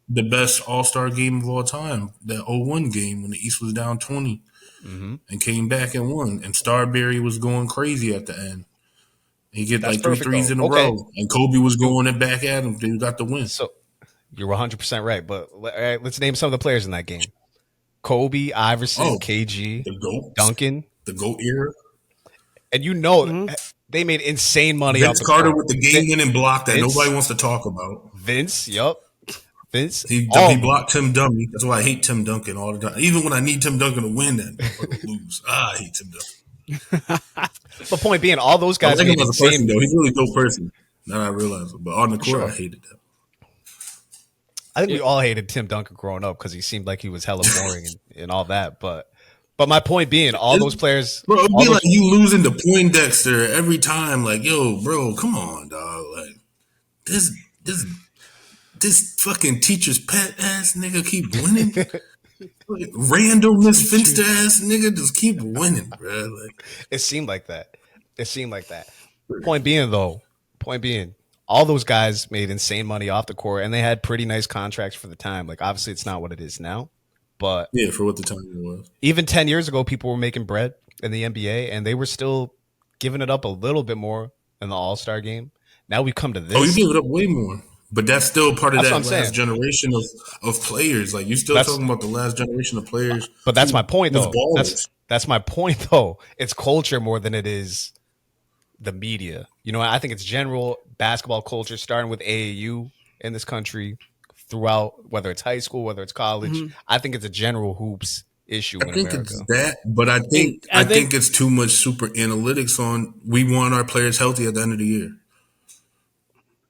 the best All-Star game of all time, that 01 game when the East was down 20 and came back and won. And Starberry was going crazy at the end. He get like 3 threes in a row, and Kobe was going it back at him. They got the win. So you're 100% right. But all right, let's name some of the players in that game: Kobe, Iverson, KG, the GOAT, Duncan, the GOAT era. And they made insane money. Vince Carter with the game-winning block that nobody wants to talk about. Vince, Vince. He blocked Tim Duncan. That's why I hate Tim Duncan all the time. Even when I need Tim Duncan to win and lose, I hate Tim Duncan. But point being, all those guys. I like him as a person, though. He's a really dope person. Now I realize it. But on the court, I hated that. I think we all hated Tim Duncan growing up because he seemed like he was hella boring and all that. But my point being, all those players. Bro, it'd be like you losing to Poindexter every time. Like, yo, bro, come on, dog. Like, this fucking teacher's pet ass nigga keep winning. Like, Randall Miss Finster ass nigga just keep winning, bro. Like, it seemed like that. Point being, all those guys made insane money off the court, and they had pretty nice contracts for the time. Like, obviously, it's not what it is now, but yeah, for what the time it was. Even 10 years ago, people were making bread in the NBA, and they were still giving it up a little bit more in the All-Star game. Now we come to this. Oh, you give it up way more. But that's still part of that last generation of players. Like, you still talking about the last generation of players. But that's my point, though. That's my point, though. It's culture more than it is the media. I think it's general basketball culture, starting with AAU in this country, throughout, whether it's high school, whether it's college. I think it's a general hoops issue in America. It's that, but I think it's too much super analytics on we want our players healthy at the end of the year.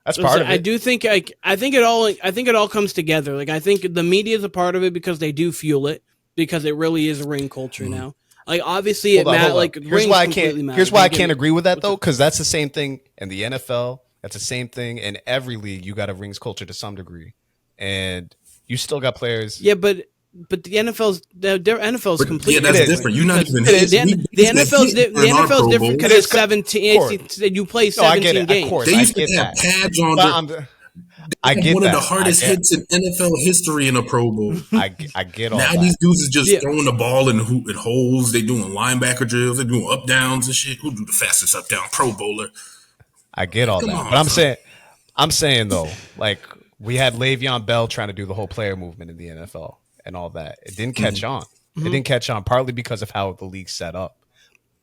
That's part of it. I do think I think it all comes together. Like, I think the media is a part of it because they do fuel it, because it really is a ring culture now. Like, obviously it matters. Like, here's why I can't agree with that, though, because that's the same thing in the NFL That's the same thing in every league. You got a rings culture to some degree, and you still got players. Yeah, but the NFL's completely that's different. You're not even the NFL's different because it's 17. You play 17 games. Of course, they used to have pads on. I get one that. of the hardest hits in NFL history in a Pro Bowl. I get all now that. These dudes is just throwing the ball in holes. They doing linebacker drills. They doing up downs and shit. Who do the fastest up down Pro Bowler? I get all that, but I'm saying though, like we had Le'Veon Bell trying to do the whole player movement in the NFL and all that. It didn't catch on. It didn't catch on partly because of how the league's set up.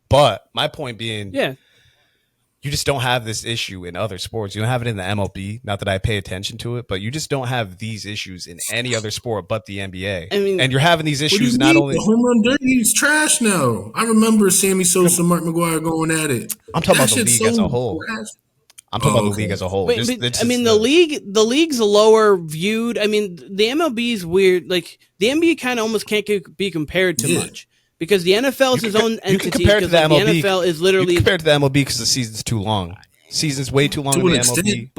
But my point being, you just don't have this issue in other sports. You don't have it in the MLB. Not that I pay attention to it, but you just don't have these issues in any other sport but the NBA. I mean, and you're having these issues not only. The home run derby is trash now. I remember Sammy Sosa, Mark McGwire going at it. I'm talking about the league as a whole. I'm talking about the league as a whole. Wait, the league's lower viewed. I mean, the MLB is weird. Like the NBA kind of almost can't be compared to much. Because the NFL is its own entity. You can compare it to the MLB. The NFL is literally compared to the MLB because the season's too long. Season's way too long in the MLB.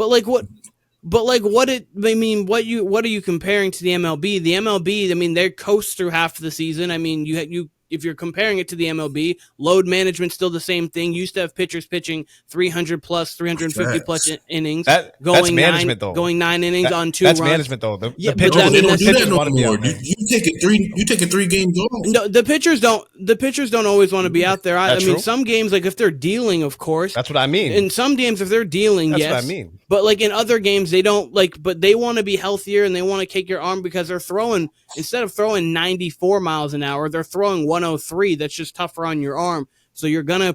What are you comparing to the MLB? The MLB, I mean, they coast through half of the season. I mean, you if you're comparing it to the MLB, load management's still the same thing. You used to have pitchers pitching 300 plus, 350 plus innings. That's management, though. Going 9 innings on 2 runs. That's management, though. The pitchers, they don't do that no more. You taking 3 games off. No, the pitchers don't always want to be out there. I mean, some games, like if they're dealing, of course. That's what I mean. In some games, if they're dealing, that's yes. What I mean. But like in other games, they don't but they want to be healthier and they want to kick your arm because they're throwing, instead of throwing 94 miles an hour, they're throwing 103. That's just tougher on your arm. So you're gonna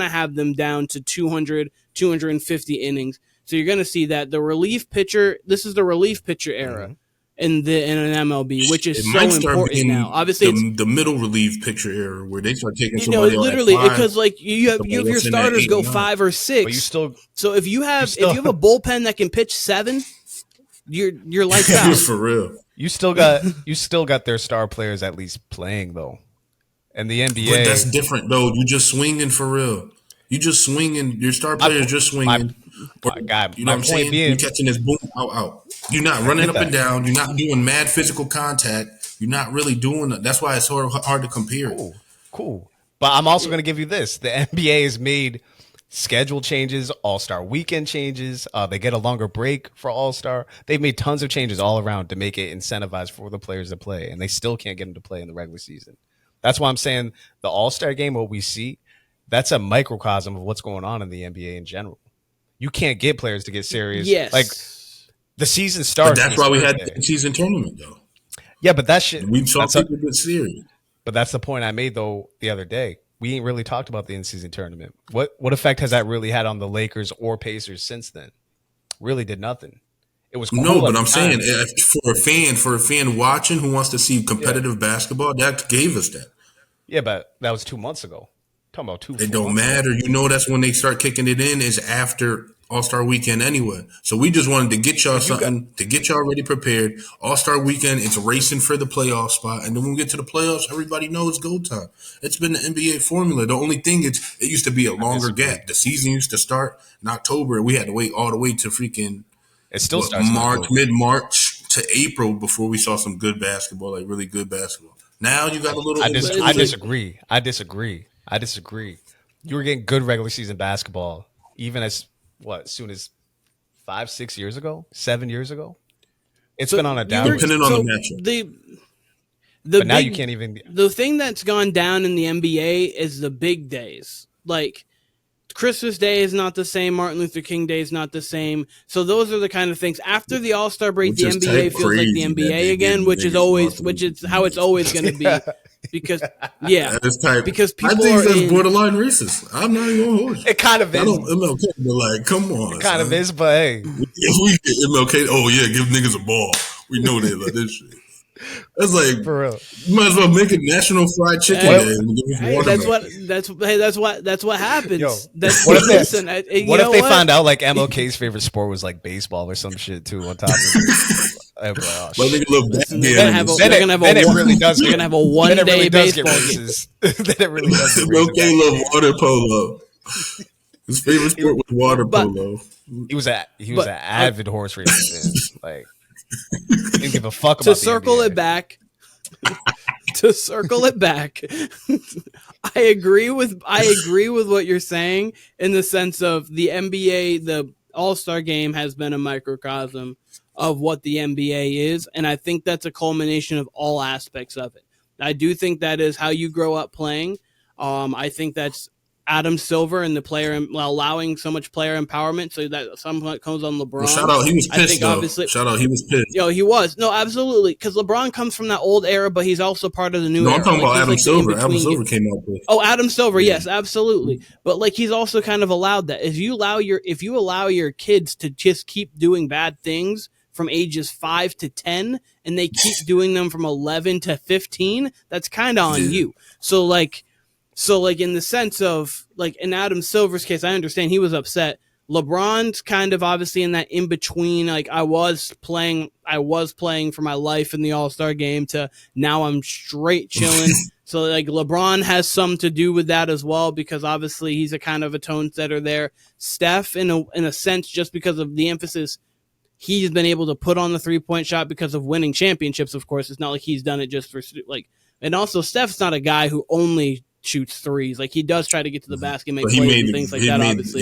have them down to 200, 250 innings. So you're gonna see that the relief pitcher. This is the relief pitcher era in an MLB, which is so important now. Obviously, it's the middle relief pitcher era where they start taking somebody literally at 5, because like you have your starters go 5 or 6. But you still, so if you have a bullpen that can pitch 7, you're lights out. For real. You still got their star players at least playing though. And the NBA, but that's different though. You just swinging for real. You just swinging. Your star players just swinging. My God, you know what I'm saying? You're catching this boom out. You're not running up and down. You're not doing mad physical contact. You're not really doing that. That's why it's hard to compare. Cool. But I'm also going to give you this: the NBA has made schedule changes, All-Star Weekend changes. They get a longer break for All-Star. They've made tons of changes all around to make it incentivized for the players to play, and they still can't get them to play in the regular season. That's why I'm saying the All-Star game, what we see, that's a microcosm of what's going on in the NBA in general. You can't get players to get serious. Yes. Like, the season starts. But that's why we had the season tournament, though. Yeah, but that shit. We saw people get serious. But that's the point I made, though, the other day. We ain't really talked about the in-season tournament. What effect has that really had on the Lakers or Pacers since then? Really did nothing. It was cool. No, but I'm saying for a fan watching who wants to see competitive basketball, that gave us that. Yeah, but that was 2 months ago. Talking about 2. It don't matter. You know, that's when they start kicking it in is after All-Star Weekend anyway. So we just wanted to get y'all something to get y'all already prepared. All-Star Weekend, it's racing for the playoff spot. And then when we get to the playoffs, everybody knows go time. It's been the NBA formula. The only thing it used to be a longer gap. The season used to start in October, and we had to wait all the way to freaking mid-March to April before we saw some good basketball, like really good basketball. Now you got a little. I disagree. You were getting good regular season basketball even as soon as 5-6 years ago, 7 years ago. It's been on a downward. Depending on the matchup. But now you can't even. The thing that's gone down in the NBA is the big days. Like Christmas Day is not the same. Martin Luther King Day is not the same. So those are the kind of things. After the All-Star break, the NBA feels like the NBA again, which is how it's always going to be. Because because people I think that's borderline racist. I'm not even gonna hold you. It kind of is. I don't MLK, but like, come on. It kind of is, but hey, if we get MLK, give niggas a ball. We know they like this shit. That's like, for real. You might as well make it National Fried Chicken Day. That's what happens. Yo, what if they find out like MLK's favorite sport was like baseball or some shit too on top of it? They're gonna have a 1 day baseball game. Then it really does. MLK love water polo. His favorite sport was water polo. He was an avid horse racing fan. Like, didn't give a fuck about to circle it back. To circle it back, I agree with what you're saying in the sense of the NBA, the All-Star game has been a microcosm of what the NBA is, and I think that's a culmination of all aspects of it. I do think that is how you grow up playing. I think that's Adam Silver and the player allowing so much player empowerment, so that somewhat comes on LeBron. Well, shout out, he was pissed though. Shout out, he was pissed. Yo, he was. No, absolutely, because LeBron comes from that old era, but he's also part of the new era. I'm talking about Adam Silver. Adam Silver came out with. Oh, Adam Silver, yes, absolutely. But like, he's also kind of allowed that. If you allow your kids to just keep doing bad things from ages 5 to 10, and they keep doing them from 11 to 15, that's kind of on you. So in the sense of, like, in Adam Silver's case, I understand he was upset. LeBron's kind of obviously in that in between. Like, I was playing for my life in the All-Star game to now I'm straight chilling. So like, LeBron has some to do with that as well, because obviously he's a kind of a tone setter there. Steph, in a sense, just because of the emphasis he's been able to put on the 3-point shot because of winning championships. Of course, it's not like he's done it just for like. And also, Steph's not a guy who only shoots threes. Like, he does try to get to the basket, make plays and things like that, obviously.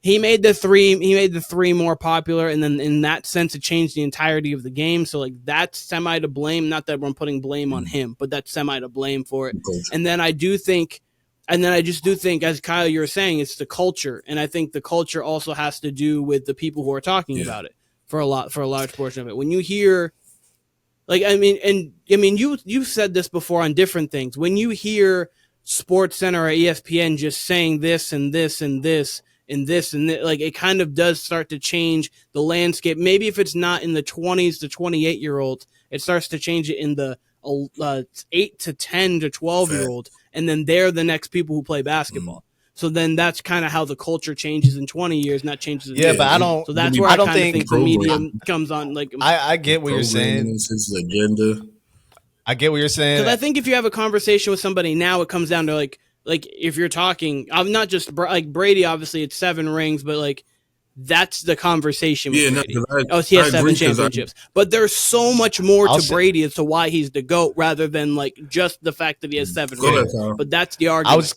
He made the three more popular, and then in that sense, it changed the entirety of the game. So like, that's semi to blame. Not that we're putting blame on him, but that's semi to blame for it. And then I just do think, as Kyle, you're saying, it's the culture, and I think the culture also has to do with the people who are talking about it for a large portion of it. When you hear, like, you've said this before on different things. When you hear SportsCenter or ESPN just saying this and this and this and this and this, like, it kind of does start to change the landscape. Maybe if it's not in the 20s to 28-year-olds, it starts to change it in the 8 to 10 to 12-year-old, and then they're the next people who play basketball. So then that's kind of how the culture changes in 20 years, not changes. Yeah, but I don't. So that's where I kind of think the media comes on. Like, I get what you're saying. His agenda. I get what you're saying. Because I think if you have a conversation with somebody now, it comes down to like if you're talking, I'm not just like Brady. Obviously, it's 7 rings, but like, that's the conversation. With Brady. He has 7 championships, but there's so much more to Brady as to why he's the GOAT, rather than like just the fact that he has 7 rings. But that's the argument.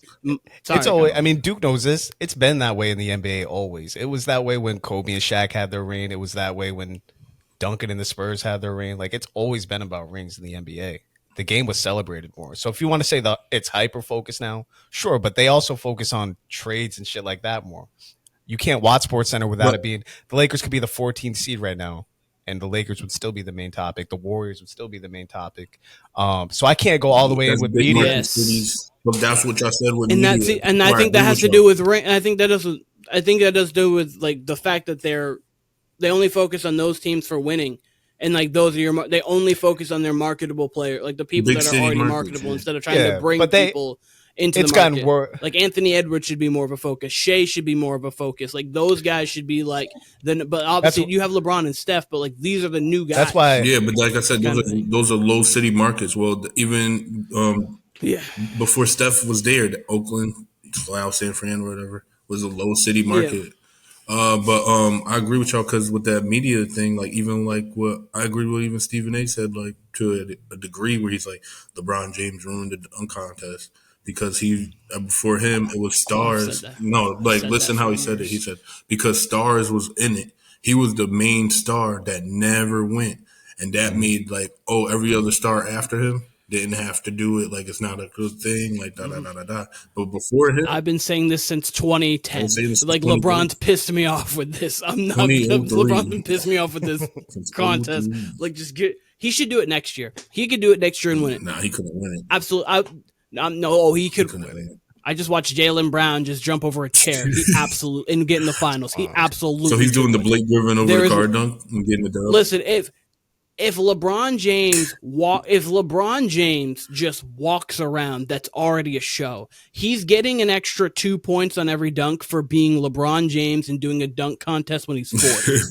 It's always. I mean, Duke knows this. It's been that way in the NBA always. It was that way when Kobe and Shaq had their ring. It was that way when Duncan and the Spurs had their ring. Like, it's always been about rings in the NBA. The game was celebrated more. So if you want to say that it's hyper focused now, sure, but they also focus on trades and shit like that more. You can't watch SportsCenter without it being the Lakers could be the 14th seed right now, and the Lakers would still be the main topic. The Warriors would still be the main topic. So I can't go all the way in with media. Yes. But that's what y'all said with media. I think that has to do with ring. I think that does do with like the fact that they only focus on those teams for winning, and like those are they only focus on their marketable player, like the people that are already marketable, instead of trying to bring people into the market. Like Anthony Edwards should be more of a focus. Shea should be more of a focus. Like, those guys should be like but obviously you have LeBron and Steph, but like, these are the new guys. That's why. Yeah, but like I said, those are low city markets. Well, even before Steph was there, Oakland, San Fran, or whatever, was a low city market. But I agree with y'all, because with that media thing, like, even like what I agree with, even Stephen A said, like, to a degree, where he's like, LeBron James ruined the dunk contest. Because before him, it was Stars. No, like, listen how he said it. He said, because Stars was in it. He was the main star that never went. And that made, like, every other star after him didn't have to do it. Like, it's not a good thing. Like, da-da-da-da-da. But before him. I've been saying this since 2010. Like, LeBron's pissed me off with this. LeBron's been pissed me off with this contest. Like, he should do it next year. He could do it next year and win it. Nah, he couldn't win it. Absolutely. He could. I just watched Jaylen Brown just jump over a chair. He absolutely and get in the finals. He absolutely. So he's doing the Blake Griffin over the card dunk and getting the dub. Listen, if LeBron James just walks around, that's already a show. He's getting an extra 2 points on every dunk for being LeBron James and doing a dunk contest when he's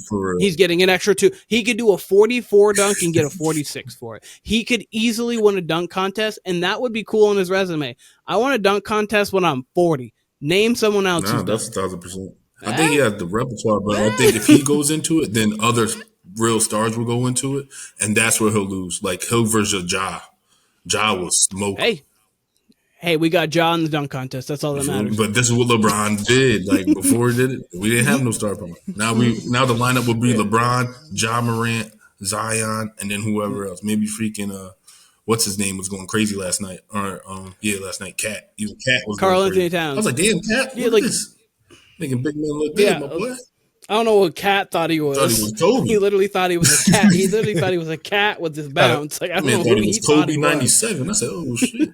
40. He's getting an extra 2. He could do a 44 dunk and get a 46 for it. He could easily win a dunk contest, and that would be cool on his resume. I want a dunk contest when I'm 40. Name someone else. Nah, that's 1,000%. I think he has the repertoire, but I think if he goes into it, then other real stars will go into it, and that's where he'll lose. Like he'll versus Ja. Ja will smoke. Hey, we got Ja in the dunk contest. That's all that matters. But this is what LeBron did. Like before he did it, we didn't have no star power. Now the lineup will be LeBron, Ja Morant, Zion, and then whoever else. Maybe freaking what's his name was going crazy last night. Or last night, Cat. Even Cat was Carl Anthony Towns. I was like, damn, Cat. Yeah, like this. Making big men look good, my boy. I don't know what Cat thought he was. Kobe. He literally thought he was a cat. He literally thought he was a cat with his bounce. Like I don't know who he thought he was. Kobe 97. I said, oh shit.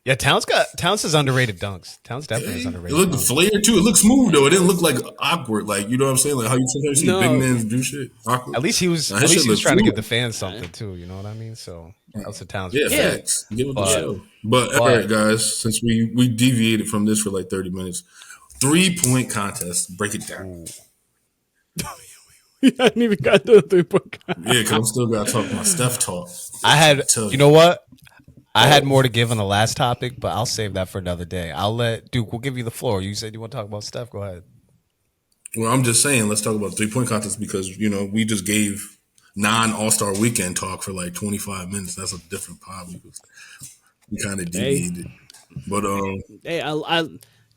Yeah, Towns has underrated dunks. Towns definitely has underrated. It looked flare too. It looked smooth though. It didn't look like awkward. Like you know what I'm saying? Like how you sometimes see big men do shit awkward. At least he was trying to give the fans something too. You know what I mean? So that's a Towns. Yeah, facts. Give it the show. But all right, guys. Since we deviated from this for like 30 minutes, 3-point contest. Break it down. I hadn't even got to the 3-point contest. Yeah, because I'm still got to talk my Steph talk. You know what? I had more to give on the last topic, but I'll save that for another day. I'll let Duke. We'll give you the floor. You said you want to talk about Steph. Go ahead. Well, I'm just saying, let's talk about 3-point contest because we just gave non-All-Star Weekend talk for like 25 minutes. That's a different pod. We kind of deviated, but I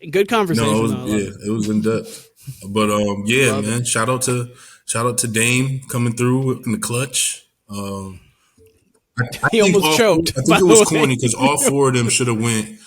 good conversation. No, it was in depth. But man, shout out to Dame coming through in the clutch. He almost choked. I think it was corny because all 4 of them should have went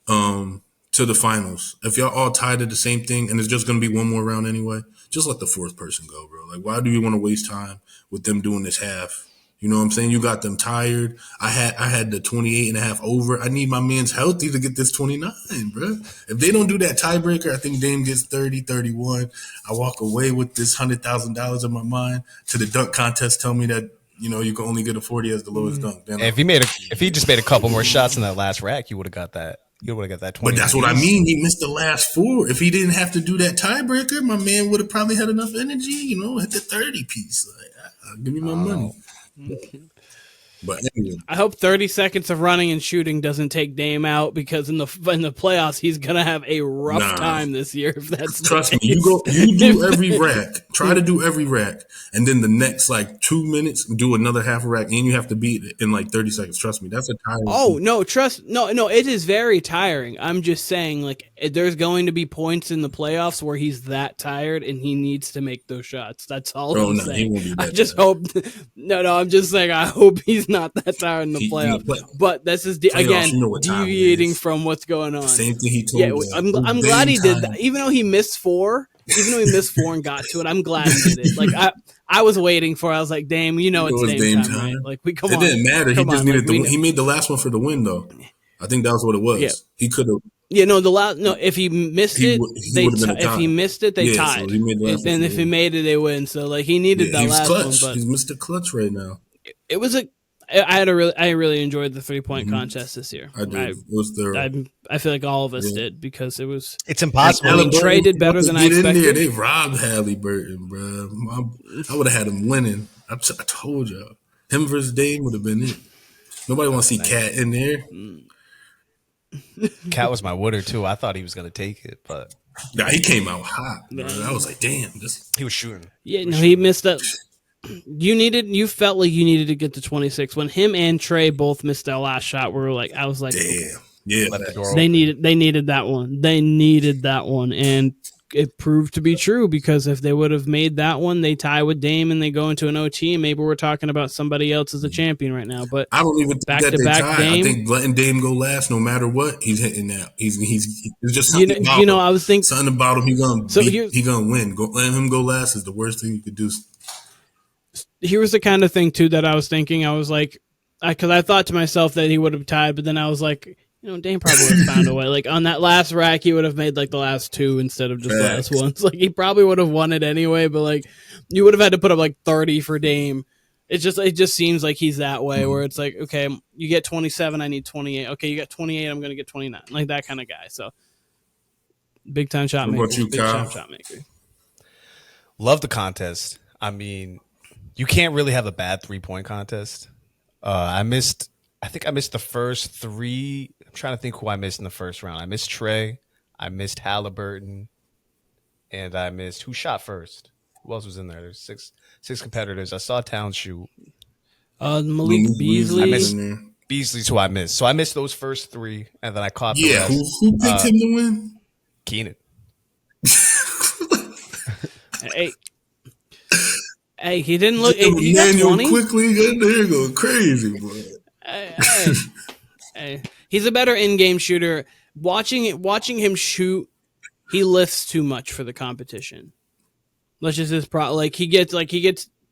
to the finals. If y'all all tied at the same thing and it's just going to be one more round anyway, just let the 4th person go, bro. Like, why do you want to waste time with them doing this half? You know what I'm saying? You got them tired. I had the 28.5 over. I need my man's healthy to get this 29, bro. If they don't do that tiebreaker, I think Dame gets 30, 31. I walk away with this $100,000 in my mind to the dunk contest. Tell me that, you can only get a 40 as the lowest dunk. Then if he just made a couple more shots in that last rack, you would have got that. You would have got that 20. But that's what I mean. He missed the last 4. If he didn't have to do that tiebreaker, my man would have probably had enough energy, hit the 30 piece. Like, give me my money. But anyway. I hope 30 seconds of running and shooting doesn't take Dame out because in the playoffs he's gonna have a rough time this year. If that's trust me, you do every rack. Try to do every rack, and then the next like 2 minutes do another half a rack, and you have to beat it in like 30 seconds. Trust me, that's a tiring. Oh no, no, it is very tiring. I'm just saying, like, there's going to be points in the playoffs where he's that tired and he needs to make those shots. That's all I'm saying. He won't be that I just hope. No, I'm just saying. I hope he's not that tired in the playoffs. But this is again deviating from what's going on. Same thing he told me. I'm glad he did that. Even though he missed 4 and got to it, I'm glad he did it. Like I was waiting for. I was like, Dame, it's Dame time. Right? Like it didn't matter. He just needed he made the last one for the win, though. I think that was what it was. Yeah. He could have. Yeah, no. If he missed if he missed it, they tied. So and if he made it, they win. So like he needed that last one. But he's Mr. Clutch right now. It was I really enjoyed the 3-point contest this year. I did. It was thorough. I feel like all of us did because it's impossible. We traded better than I expected. They robbed Halliburton, bro. I would have had him winning. I told y'all. Him versus Dame would have been it. Nobody wants to see Cat in there. Cat was my winner too. I thought he was going to take it, but he came out hot. I was like, damn, he was shooting. Yeah, he missed that. You felt like you needed to get to 26 when him and Trey both missed that last shot. I was like, damn, yeah, they needed that one. They needed that one, and it proved to be true because if they would have made that one, they tie with Dame and they go into an OT. And maybe we're talking about somebody else as a champion right now. But I don't even think that they tie. I think letting Dame go last, no matter what, he's hitting that. He's just something about him. I was thinking something about him. He gonna win. Letting him go last is the worst thing you could do. Here's the kind of thing too that I was thinking. I was like, because I thought to myself that he would have tied, but then I was like, Dame probably would have found a way. Like on that last rack, he would have made like the last 2 instead of just the last ones. Like he probably would have won it anyway, but like you would have had to put up like 30 for Dame. It just seems like he's that way where it's like, okay, you get 27, I need 28. Okay, you got 28, I'm gonna get 29. Like that kind of guy. So big time shot maker. What about you, Kyle? Shot maker. Love the contest. I mean, you can't really have a bad 3-point contest. I think I missed the first 3. I'm trying to think who I missed in the first round. I missed Trey. I missed Halliburton, and I missed who shot first. Who else was in there? There's six competitors. I saw Towns shoot. Malik Beasley. I missed Beasley's who I missed. So I missed those first three, and then I caught the rest. Who picked him to win? Keenan. Hey, he didn't look. He got 20. Quickly in there going crazy, boy. Hey, he's a better in-game shooter. Watching him shoot, he lifts too much for the competition. That's just his problem. Like he gets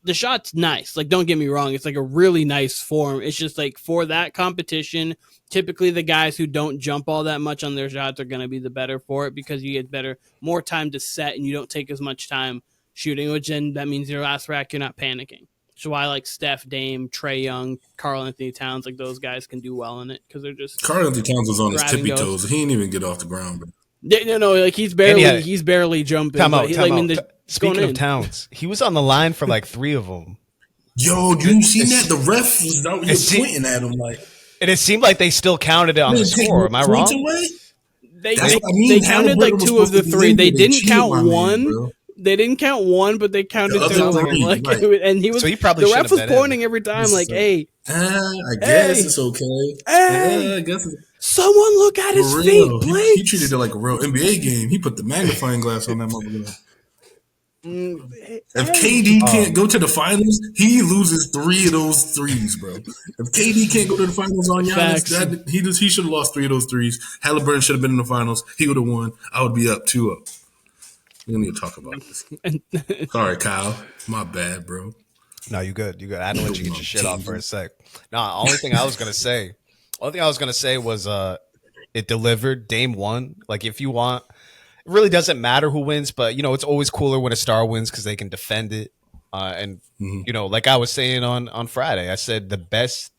the shot's nice. Like, don't get me wrong, it's like a really nice form. It's just like for that competition, typically the guys who don't jump all that much on their shots are going to be the better for it because you get more time to set, and you don't take as much time shooting, which then that means your last rack you're not panicking. So I like Steph, Dame, Trae Young, Karl Anthony Towns, like those guys can do well in it because they're just. Karl Anthony Towns was on his tippy toes. He didn't even get off the ground, bro. No, like he's barely jumping. Speaking of Towns, he was on the line for like 3 of them. Yo, you seen that? The ref was out here pointing at him like. And it seemed like they still counted it on the score. Am I wrong? They counted like 2 of the 3. They didn't count one. They didn't count one, but they counted 2 of them. Like, right. And he was. So he probably the ref was pointing every time, like, "Hey, I guess it's okay. Hey, I guess someone look at his feet, please." He treated it like a real NBA game. He put the magnifying glass on that motherfucker. If KD can't go to the finals, he loses 3 of those threes, bro. If KD can't go to the finals on Giannis, he should have lost 3 of those threes. Halliburton should have been in the finals. He would have won. I would be up 2-0. We don't need to talk about this. Sorry, Kyle. My bad, bro. No, you good. You good. I had to let you get your shit off for a sec. No, the only thing I was gonna say was it delivered. Dame won. Like, if you want, it really doesn't matter who wins, but it's always cooler when a star wins because they can defend it. Like I was saying on Friday, I said the best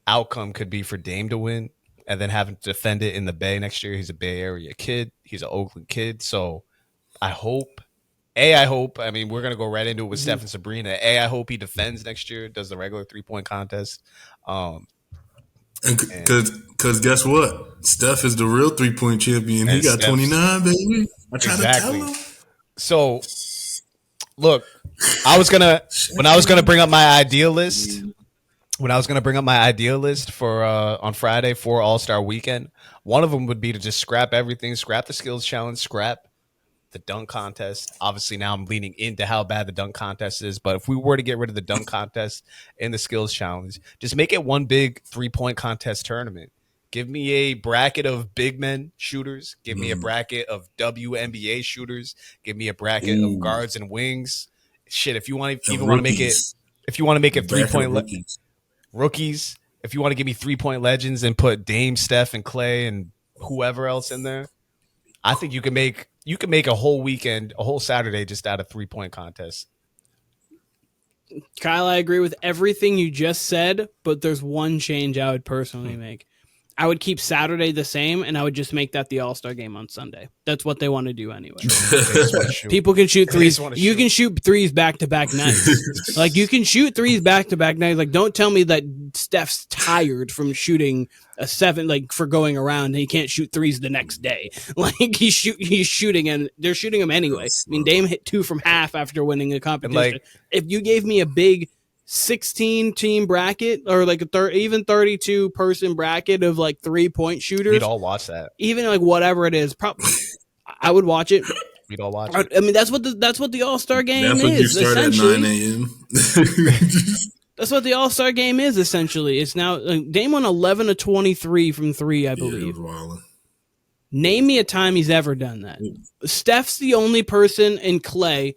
outcome could be for Dame to win and then having to defend it in the Bay next year. He's a Bay Area kid. He's an Oakland kid, so. I hope. I mean, we're going to go right into it with Steph and Sabrina. I hope he defends next year, does the regular 3-point contest. Because guess what? Steph is the real 3-point champion. He got 29, baby. I try to tell him. So, look, when I was gonna bring up my ideal list for on Friday for All-Star Weekend, one of them would be to just scrap everything, scrap the skills challenge, scrap the dunk contest. Obviously, now I'm leaning into how bad the dunk contest is, but if we were to get rid of the dunk contest and the skills challenge, just make it one big 3-point contest tournament. Give me a bracket of big men shooters. Give me a bracket of WNBA shooters. Give me a bracket of guards and wings. Shit, if you want to even want to make it, 3-point rookies. If you want to give me 3-point legends and put Dame, Steph, and Clay and whoever else in there, I think you can make a whole weekend, a whole Saturday just out of 3-point contest. Kyle, I agree with everything you just said, but there's one change I would personally make. I would keep Saturday the same, and I would just make that the All-Star game on Sunday. That's what they want to do anyway. People can shoot threes. You can shoot threes back-to-back nights. Like, you can shoot threes back-to-back nights. Like, don't tell me that Steph's tired from shooting a 7, like, for going around, and he can't shoot threes the next day. Like, he's shooting, and they're shooting him anyway. I mean, Dame hit 2 from half after winning the competition. Like, if you gave me a big 16-team bracket or like even 32-person bracket of like 3-point shooters, we'd all watch that. Even like whatever it is, I would watch it. We'd all watch it. I mean, that's what the All-Star game is. That's when you start at 9 a.m. That's what the All-Star game is essentially. It's now Dame won 11 of 23 from 3, I believe. Name me a time he's ever done that. Steph's the only person, and Clay.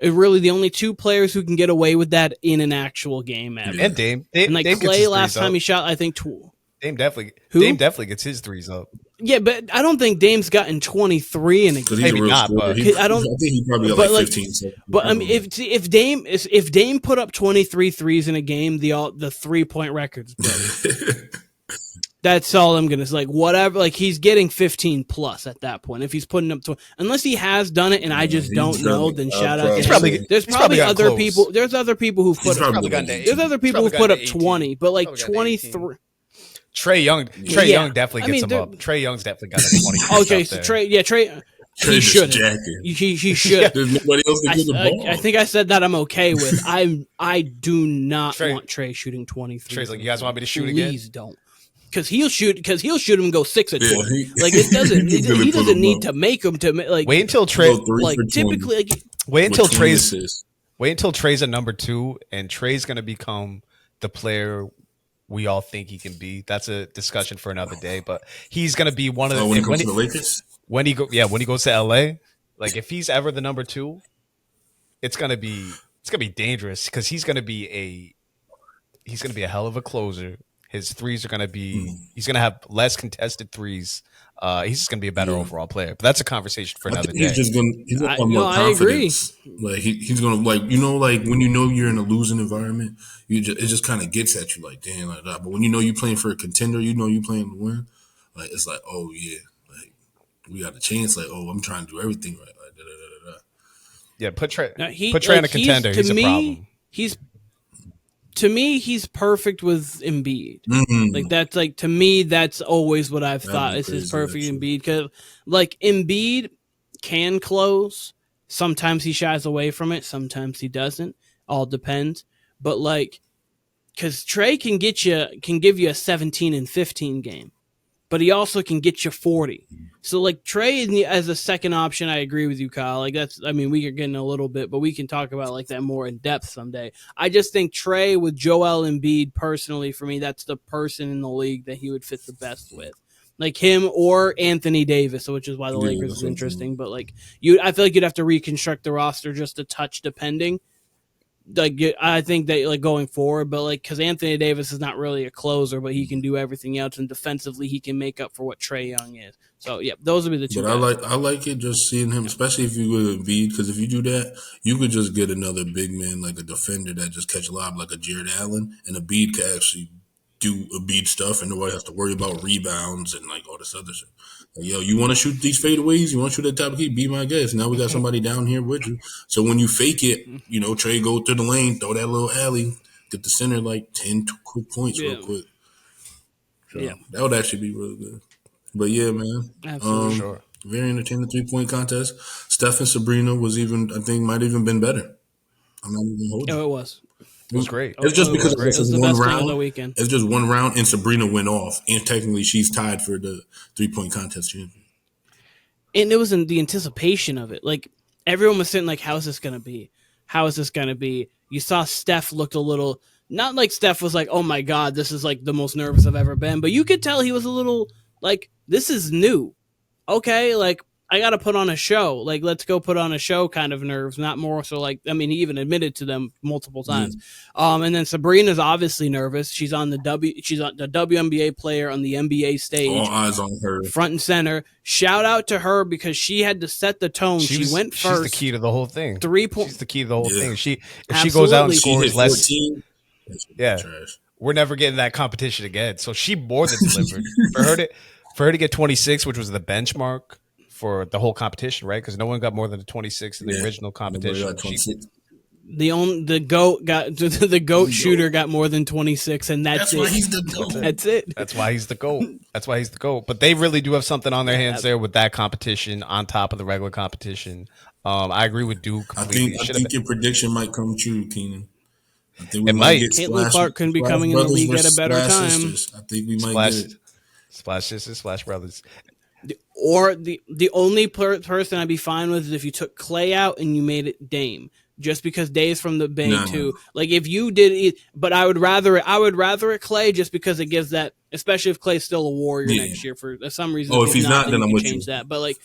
Really, the only 2 players who can get away with that in an actual game ever. And Dame and like Dame Clay, last time he shot, I think Dame definitely gets his threes up. Yeah, but I don't think Dame's gotten 23 in a game. Maybe not, but I think he probably got like 15. But I mean, if Dame put up 23 threes in a game, the 3-point record's broken. That's all I'm gonna say. Like, whatever, like, he's getting 15 plus at that point. If he's putting up unless he has done it and I just don't know, then shout out to him. There's probably other people. There's other people who've put up 20, but like 23. Trae Young definitely gets him up. Trae Young's definitely got a 20. Okay, so Trae he should. He should. There's nobody else to get the ball. I think I said that I'm okay with. I do not want Trae shooting 23. Trey's like, you guys want me to shoot again? Please don't. Because he'll shoot him and go 6 at 20. Like it doesn't. He doesn't need to make him to like. Wait until Trae. Like typically, like, wait until Trae's a number 2, and Trae's going to become the player we all think he can be. That's a discussion for another day. But he's going to be one of the. When he comes to the Lakers. When he goes to LA, like if he's ever the number 2, it's gonna be dangerous because he's gonna be a hell of a closer. His threes are gonna be he's gonna have less contested threes. He's just gonna be a better overall player. But that's a conversation for another day. He's gonna have more confidence. Like he's gonna like when you're in a losing environment, it just kind of gets at you like damn like that. But when you're playing for a contender, you're playing to win. Like it's like oh yeah. We got a chance, like, oh, I'm trying to do everything right. Like, da, da, da, da. Yeah, put Trae in a contender. He's a problem. To me, he's perfect with Embiid. Mm-hmm. Like that's like to me, that's always what I've thought is his perfect Embiid. Because like Embiid can close. Sometimes he shies away from it. Sometimes he doesn't. All depends. But like, because Trae can give you a 17 and 15 game. But he also can get you 40. So, like, Trae as a second option, I agree with you, Kyle. Like, we are getting a little bit, but we can talk about, like, that more in depth someday. I just think Trae with Joel Embiid, personally, for me, that's the person in the league that he would fit the best with. Like, him or Anthony Davis, which is why the Lakers is interesting. But, like, I feel like you'd have to reconstruct the roster just a touch depending. Like I think that like going forward, but like because Anthony Davis is not really a closer, but he can do everything else, and defensively he can make up for what Trae Young is. So yeah, those would be the two. But I like it just seeing him, especially if you go to Embiid, because if you do that, you could just get another big man like a defender that just catch a lob like a Jared Allen, and Embiid can actually do Embiid stuff, and nobody has to worry about rebounds and like all this other shit. Like, yo, you want to shoot these fadeaways? You want to shoot that top key? Be my guest. Now we got somebody down here with you. So when you fake it, Trae go through the lane, throw that little alley, get the center like 10 quick points real quick. So that would actually be really good. But yeah, man. Absolutely. Sure. Very entertaining 3-point contest. Steph and Sabrina might even been better. I'm not even holding. Oh, it was. It was great. It's just because it was the one best round. game of the weekend. It's just one round, and Sabrina went off, and technically she's tied for the 3-point contest champion. And it was in the anticipation of it. Like everyone was sitting like, "How is this going to be? How is this going to be?" You saw Steph looked a little, not like Steph was like, "Oh my god, this is like the most nervous I've ever been," but you could tell he was a little like, "This is new." Okay, like I got to put on a show. Like, let's go put on a show kind of nerves, not more so like, I mean, he even admitted to them multiple times. And then Sabrina's obviously nervous. She's on the WNBA player on the NBA stage. All eyes on her. Front and center. Shout out to her because she had to set the tone. She went first. She's the key to the whole thing. 3 points. She's the key to the whole thing. If she Absolutely. goes out and scores less. 14, we're never getting that competition again. So she more than delivered. For her to get 26, which was the benchmark for the whole competition, right? Because no one got more than a 26 in the original competition. The goat shooter got more than 26, and that's it. Why he's the GOAT. That's it. That's why he's the GOAT. But they really do have something on their hands there with that competition on top of the regular competition. I agree with Duke. I think your prediction might come true, Keenan. I think it might. Caitlin Clark couldn't be coming in the league at a better time. Sisters. I think we might get it. Splash Sisters, Splash Brothers. Or the only person I'd be fine with is if you took Clay out and you made it Dame, just because Dave's from the Bay too. Like if you did it, but I would rather it Clay just because it gives that, especially if Clay's still a Warrior next year for some reason. Oh, if he's not, then I'm with change that. But like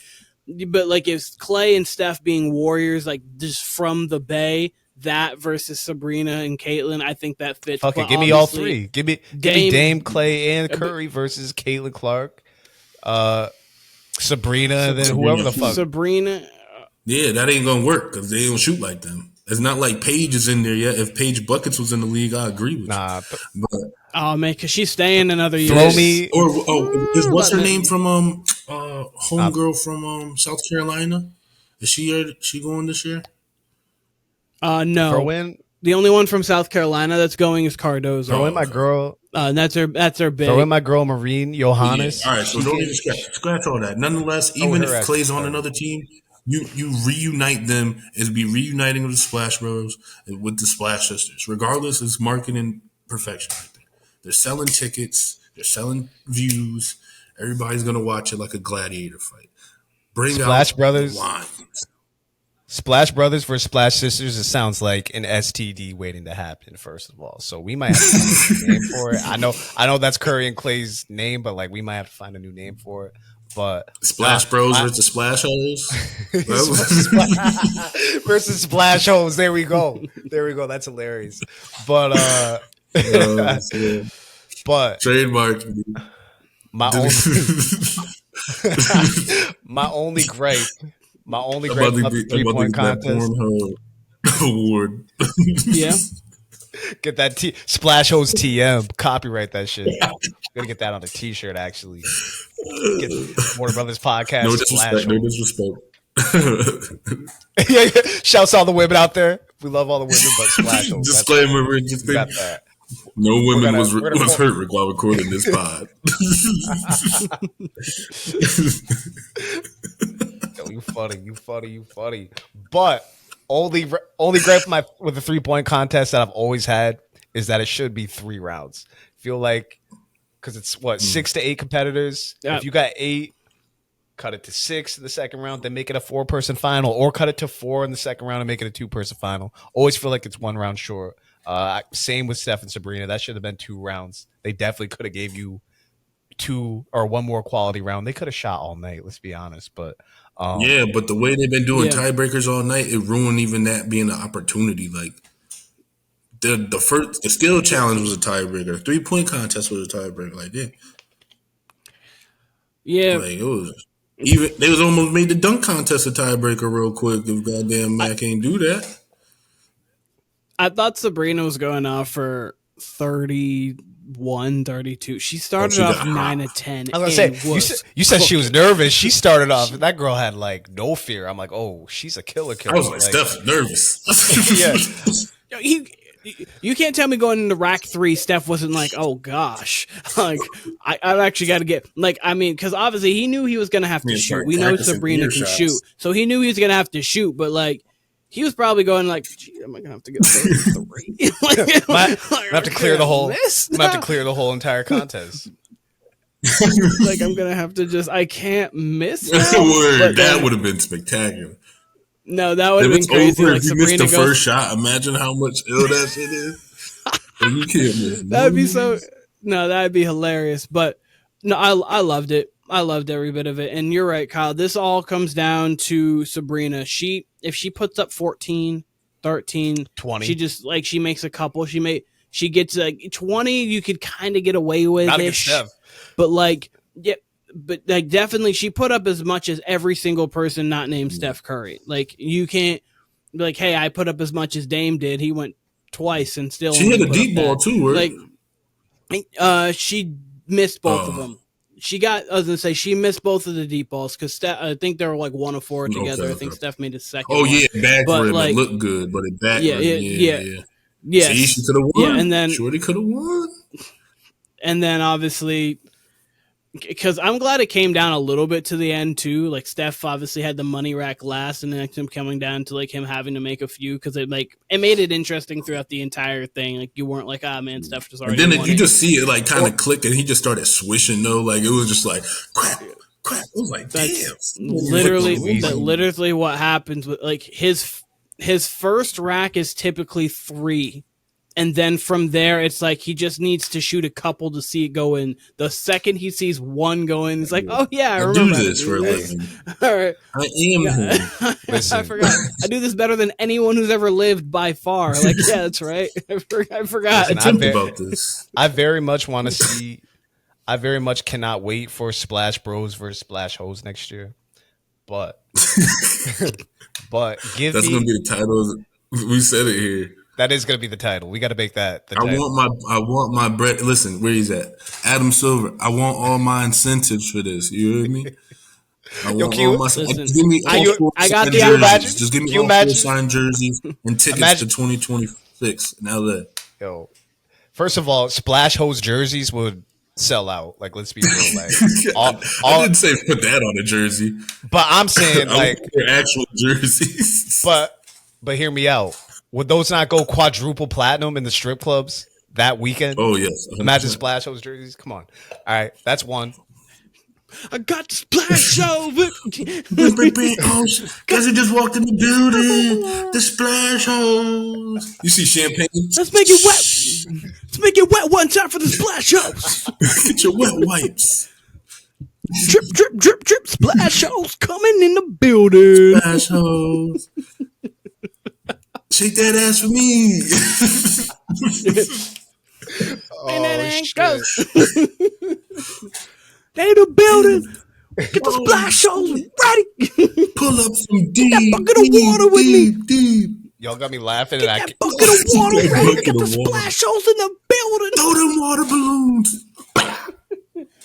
if Clay and Steph being Warriors, like just from the Bay. That versus Sabrina and Caitlin, I think that fits. Okay, give me all three. Give me Dame, Clay, and Curry versus Caitlin Clark, Sabrina, and then whoever the fuck. Sabrina. Yeah, that ain't gonna work because they don't shoot like them. It's not like Paige is in there yet. If Paige Buckets was in the league, I agree with you. But oh man, because she's staying another year. Throw me. What's her name from homegirl from South Carolina? Is she going this year? No. Throw in. The only one from South Carolina that's going is Cardozo. Throw in my girl. That's her big. Throw in my girl Marine Johannes. Yeah. All right, so don't even scratch all that. Nonetheless, even if Clay's on another team, you reunite them as be reuniting with the Splash Bros and with the Splash Sisters. Regardless, it's marketing perfection right there. They're selling tickets. They're selling views. Everybody's gonna watch it like a gladiator fight. Bring Splash out Brothers. the wine. Splash Brothers versus Splash Sisters. It sounds like an STD waiting to happen. First of all, so we might have to find a name for it. I know that's Curry and Clay's name, but like we might have to find a new name for it. But Splash Bros versus Splash Holes versus Splash Holes. There we go. That's hilarious. But but trademark. My only gripe about the 3-point contest award. Yeah. Get that Splash Hose TM. Copyright that shit. Gonna get that on a t-shirt actually. Get Warner Brothers Podcast. No disrespect. Yeah. Shouts all the women out there. We love all the women, but Splash Hose. Disclaimer, we're just got that. No women was hurt while recording this pod. You funny. But only gripe with the 3-point contest that I've always had is that it should be 3 rounds. Feel like because it's 6 to 8 competitors. If you got 8, cut it to 6 in the second round, then make it a 4-person final, or cut it to 4 in the second round and make it a 2-person final. Always feel like it's 1 round short. Same with Steph and Sabrina. That should have been 2 rounds. They definitely could have gave you 2 or 1 more quality round. They could have shot all night. Let's be honest. But but the way they've been doing tiebreakers all night, it ruined even that being an opportunity. Like the skill challenge was a tiebreaker. 3-point contest was a tiebreaker. Like like it was. Even they was almost made the dunk contest a tiebreaker real quick. If goddamn Mac ain't do that. I thought Sabrina was going off for 31, 32. She started off 9 of 10. I was gonna say, you said she was nervous. She started off. That girl had like no fear. I'm like, oh, she's a killer. I was like, Steph's nervous. Yeah. You can't tell me going into rack 3, Steph wasn't like, oh gosh, like I've actually got to get because obviously he knew he was gonna have to shoot. We know Sabrina can shoot, so he knew he was gonna have to shoot. But like, he was probably going like, gee, am I gonna have to get 33? I have to clear the whole. I'm have to clear the whole entire contest. Like I'm gonna have to I can't miss. That would have been spectacular. No, that would have been crazy. Over, like if you Sabrina missed the first shot, imagine how much ill that shit is. You can't miss. That'd be so. No, that'd be hilarious. But no, I loved it. I loved every bit of it. And you're right, Kyle. This all comes down to Sabrina. If she puts up 14, 13, 20, she just she makes a couple. She gets 20. You could kind of get away with it. But But definitely, she put up as much as every single person not named Steph Curry. Like you can't be like, hey, I put up as much as Dame did. He went twice and still. She hit a deep ball too, right? She missed both of them. She missed both of the deep balls because I think they were like 1 of 4 together. Okay. I think Steph made a second. Oh yeah, bad for him. It looked good, but it back. Yeah. See, she could have won. Yeah, and then Shorty could have won. And then obviously, because I'm glad it came down a little bit to the end too. Like Steph obviously had the money rack last, and then him coming down to him having to make a few because it made it interesting throughout the entire thing. Like you weren't like, man, Steph just already. And then you just see it kind of click, and he just started swishing though. Like it was just like crap. It was like damn. Literally what happens with his first rack is typically 3. And then from there, it's like he just needs to shoot a couple to see it go in. The second he sees one go in, he's like, "Oh yeah, I remember do this for a living. All right, I am. I forgot. I do this better than anyone who's ever lived by far. Like, yeah, that's right. I forgot. About this. I very much want to see. I very much cannot wait for Splash Bros versus Splash Hoes next year. But that's gonna be the title. We said it here. That is going to be the title. We got to make that the title. title. I want my bread. Listen, where he's at. Adam Silver. I want all my incentives for this. You hear me? I want all my. Just give me I got the jerseys. Just give me all 4 signed jerseys and tickets to 2026 in LA. Yo, First of all, Splash Hose jerseys would sell out. Like, let's be real. Like, I didn't say put that on a jersey, but I'm saying like actual jerseys. But hear me out. Would those not go quadruple platinum in the strip clubs that weekend? Oh yes, 100%. Imagine Splash Hose jerseys. Come on. All right, that's one. I got the Splash over. Guess he just walked in the building. The Splash Hose. You see champagne? Let's make it wet. Let's make it wet one time for the Splash Hose. Get your wet wipes. Drip, drip, drip, drip. Splash Hose coming in the building. Splash Hose. Shake that ass for me. They the building. Get the Splash Hose ready. Pull up from deep. That bucket of water with me. Deep. Y'all got me laughing. Get that bucket of water ready. Get the Splash Hose in the building. Throw them water balloons.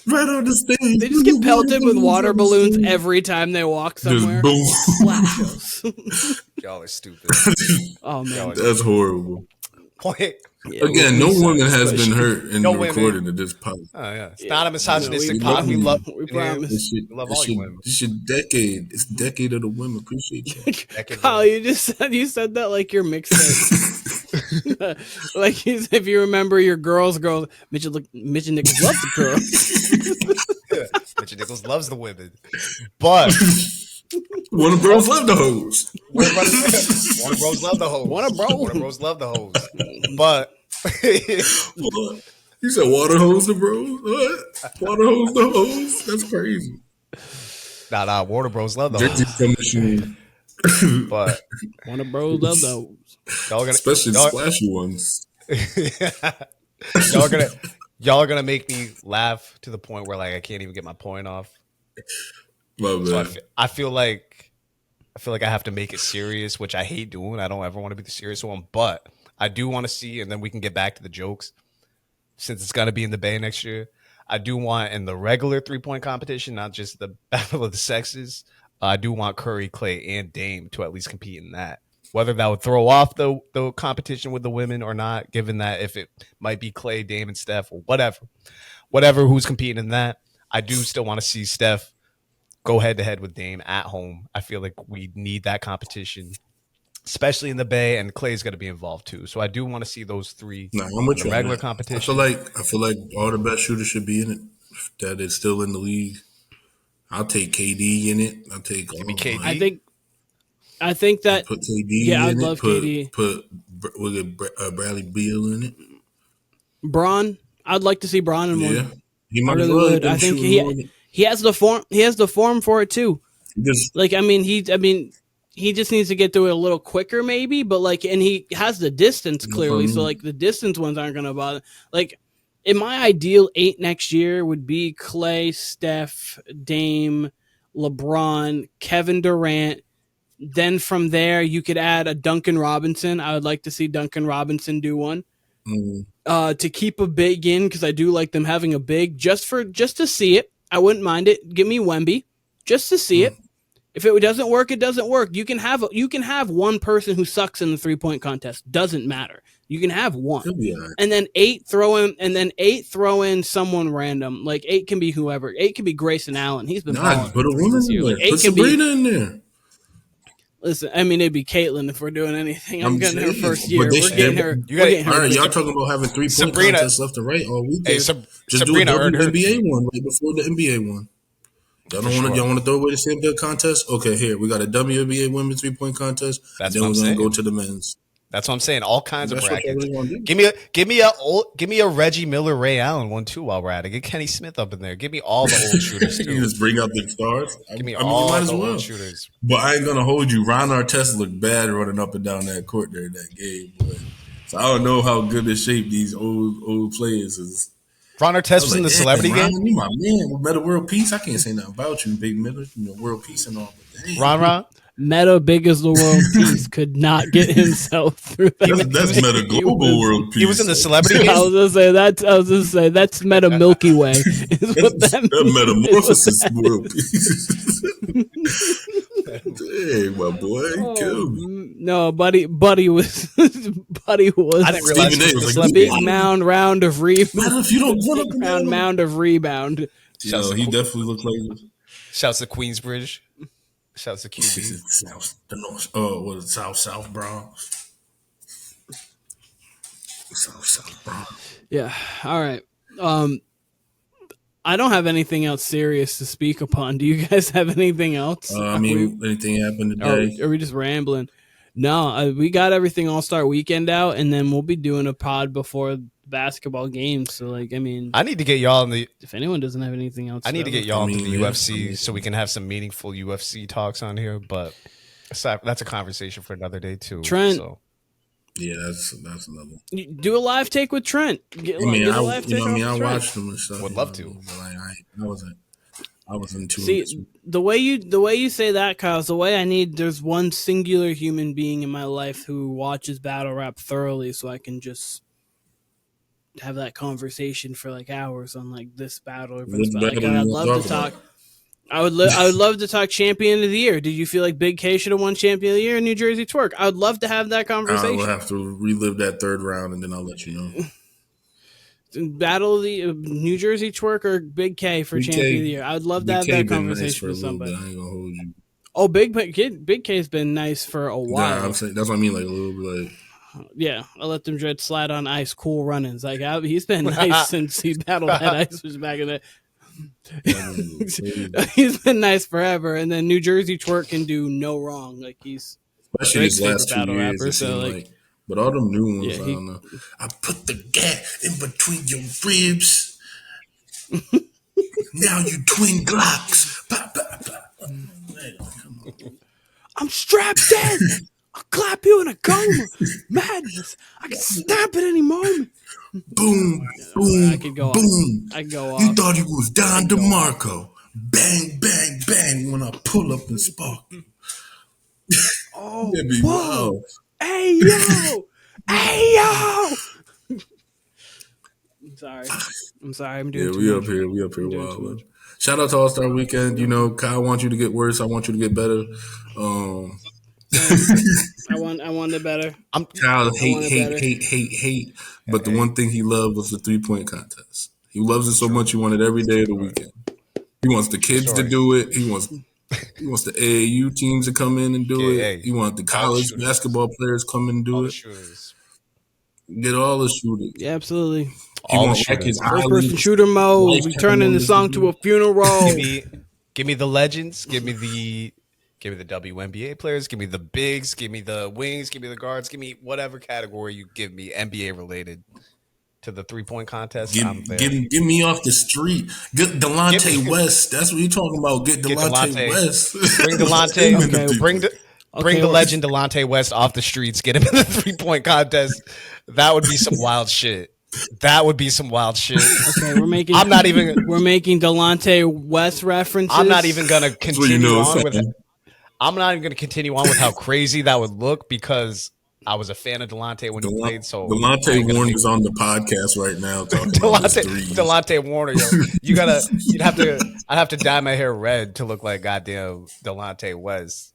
Right on the stage. They just get pelted with water balloons every time they walk somewhere. Splash Hose. Y'all are stupid. Oh man, that's horrible. Point. Yeah, again, no woman has been hurt in the recording of this podcast. Oh yeah, it's not a misogynistic podcast. We love. We promise. We love all you women. This is your decade. It's the decade of the women. Appreciate you. Kyle, you said that like your mixtape. Like if you remember your girls, Mitch Nichols loves the girls. Mitch Nichols loves the women, but Warner Bros love the hoes. Warner Bros love the hoes. Warner Bros love the hoes. But you said water hose the bros? What? Water hose the hoes? That's crazy. Nah. Warner Bros love the hoes. But Warner Bros love the hoes. Especially the splashy ones. y'all are gonna make me laugh to the point where like I can't even get my point off. So I feel like I have to make it serious, which I hate doing. I don't ever want to be the serious one, but I do want to see, and then we can get back to the jokes since it's going to be in the Bay next year. I do want in the regular 3-point competition, not just the battle of the sexes. I do want Curry, Clay, and Dame to at least compete in that. Whether that would throw off the competition with the women or not, given that if it might be Clay, Dame, and Steph or whatever who's competing in that, I do still want to see Steph go head-to-head with Dame at home. I feel like we need that competition, especially in the Bay, and Clay's going to be involved too. So I do want to see those three I'm with in the regular competition. I feel like all the best shooters should be in it. That is still in the league. I'll take KD in it. I'll take KD. I think that put KD in I'd it. love KD. Put Bradley Beal in it. Braun. I'd like to see Braun in one. Yeah, he might really would. I think he has the form. He has the form for it too. He just needs to get through it a little quicker, maybe. But and he has the distance clearly. So the distance ones aren't going to bother. In my ideal 8 next year would be Clay, Steph, Dame, LeBron, Kevin Durant. Then from there, you could add a Duncan Robinson. I would like to see Duncan Robinson do one. To keep a big in, because I do like them having a big just to see it. I wouldn't mind it. Give me Wemby just to see it. If it doesn't work, it doesn't work. You can have one person who sucks in the 3-point contest. Doesn't matter. You can have one, and then 8 throw in someone random. 8 can be whoever. 8 can be Grayson Allen. He's been balling. Put a woman in there. Put Sabrina in there. Listen, it'd be Caitlin if we're doing anything. I'm getting her first year. We're getting her. All right, y'all talking about having 3-point contests left and right all weekend. Just Sabrina do a WNBA one right before the NBA one. Y'all want to throw away the same day contest? Okay, here we got a WNBA women's 3-point contest. That's then what I'm saying. Go to the men's. That's what I'm saying. All kinds of brackets. Give me a Reggie Miller, Ray Allen one too while we're at it. Get Kenny Smith up in there. Give me all the old shooters too. You just bring up the stars. Give me all the old shooters. But I ain't gonna hold you. Ron Artest looked bad running up and down that court during that game. Boy. So I don't know how good in shape these old players is. Ron Artest was in the celebrity game. You my man. We met a world peace. I can't say nothing about you, Big Miller. World peace and all. But Ron. Meta, big as the world peace, could not get himself through that. That's Meta global world peace. He was in the celebrity game. I was gonna say that's Meta Milky Way. Is what that metamorphosis world peace. Dang, my boy, kill me. No, buddy was I didn't realize Stephen A. was a like, big round of rebound. If you don't want to Mound of rebound. Yo, he definitely looked like. Shouts to Queensbridge. Shouts to QB. South, the North. Oh, what is it? South Bronx. South Bronx. Yeah. All right. I don't have anything else serious to speak upon. Do you guys have anything else? Anything happened today? Are we just rambling? No, we got everything All-Star Weekend out, and then we'll be doing a pod before basketball games. So, I need to get y'all in the. If anyone doesn't have anything else, I need to get y'all into the UFC so we can have some meaningful UFC talks on here. But that's a conversation for another day too. Trent. So. Yeah, that's another. Do a live take with Trent. I watched them and stuff. Would love to. I wasn't too. See, the way you say that, Kyle, is the way I need. There's one singular human being in my life who watches battle rap thoroughly, so I can just have that conversation for hours on this battle or this battle. I'd love to talk. I would love to talk champion of the year. Did you feel like Big K should have won champion of the year in New Jersey Twerk? I would love to have that conversation. I will have to relive that third round, and then I'll let you know. Battle of the New Jersey Twerk or Big K for champion of the year. I would love to have that conversation with somebody. I ain't gonna hold you. Oh, Big K's been nice for a while. Nah, I'm saying that's what I mean. A little bit. Yeah, I let them dread slide on ice, cool runnings. He's been nice since he battled that ice was back in the. He's been nice forever, and then New Jersey Twerk can do no wrong. He's especially his last 2 years. But all them new ones, I don't know. I put the gap in between your ribs. Now you twin Glocks. I'm strapped in. I'll clap you in a coma. Madness. I can snap at any moment. Boom, boom, I could go boom. I could go off. You thought he was Don DeMarco. Bang, bang, bang when I pull up and spark. Oh, whoa. Hey, yo. Hey, yo. I'm sorry. I'm doing we up here. Wow. Shout out to All-Star Weekend. Kyle wants you to get worse. I want you to get better. I wanted better. Kyle hate. But the one thing he loved was the 3-point contest. He loves it so much he wanted every day of the weekend. He wants the kids to do it. He wants the AAU teams to come in and do it. He wants the college basketball players come in and do it. Get all the shooters. Yeah, absolutely. All the shooters. First-person shooter mode. We turning the song to a funeral. Give me the legends. Give me the WNBA players. Give me the bigs. Give me the wings. Give me the guards. Give me whatever category you give me NBA related to the 3-point contest. Give me off the street. Get Delonte West. That's what you're talking about. Get Delonte West. Bring Delonte. Bring the legend Delonte West off the streets. Get him in the 3-point contest. That would be some wild shit. Okay, we're making Delonte West references. I'm not even gonna continue on with how crazy that would look because I was a fan of Delonte when he played. So Delonte Warner is on the podcast right now talking about Delonte Warner, I'd have to dye my hair red to look like goddamn Delonte West.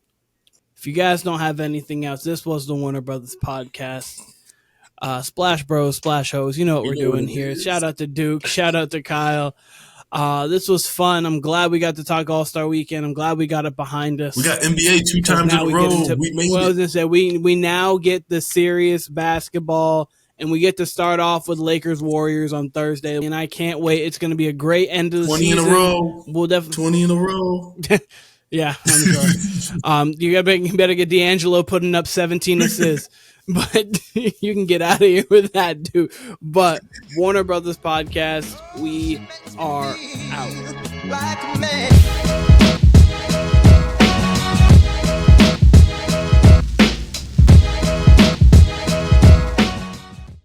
If you guys don't have anything else, this was the Warner Brothas Podcast. Splash Bros, Splash Hoes, you know what we're doing here. Shout out to Duke. Shout out to Kyle. This was fun. I'm glad we got to talk All-Star Weekend. I'm glad we got it behind us. We got NBA 2 times in a row. I was gonna say we now get the serious basketball, and we get to start off with Lakers Warriors on Thursday. And I can't wait. It's going to be a great end of the 20 season. 20 in a row. We'll definitely 20 in a row. Yeah, I'm sure. You better get D'Angelo putting up 17 assists. But you can get out of here with that, dude. But Warner Brothas Podcast, we are out. Like a man.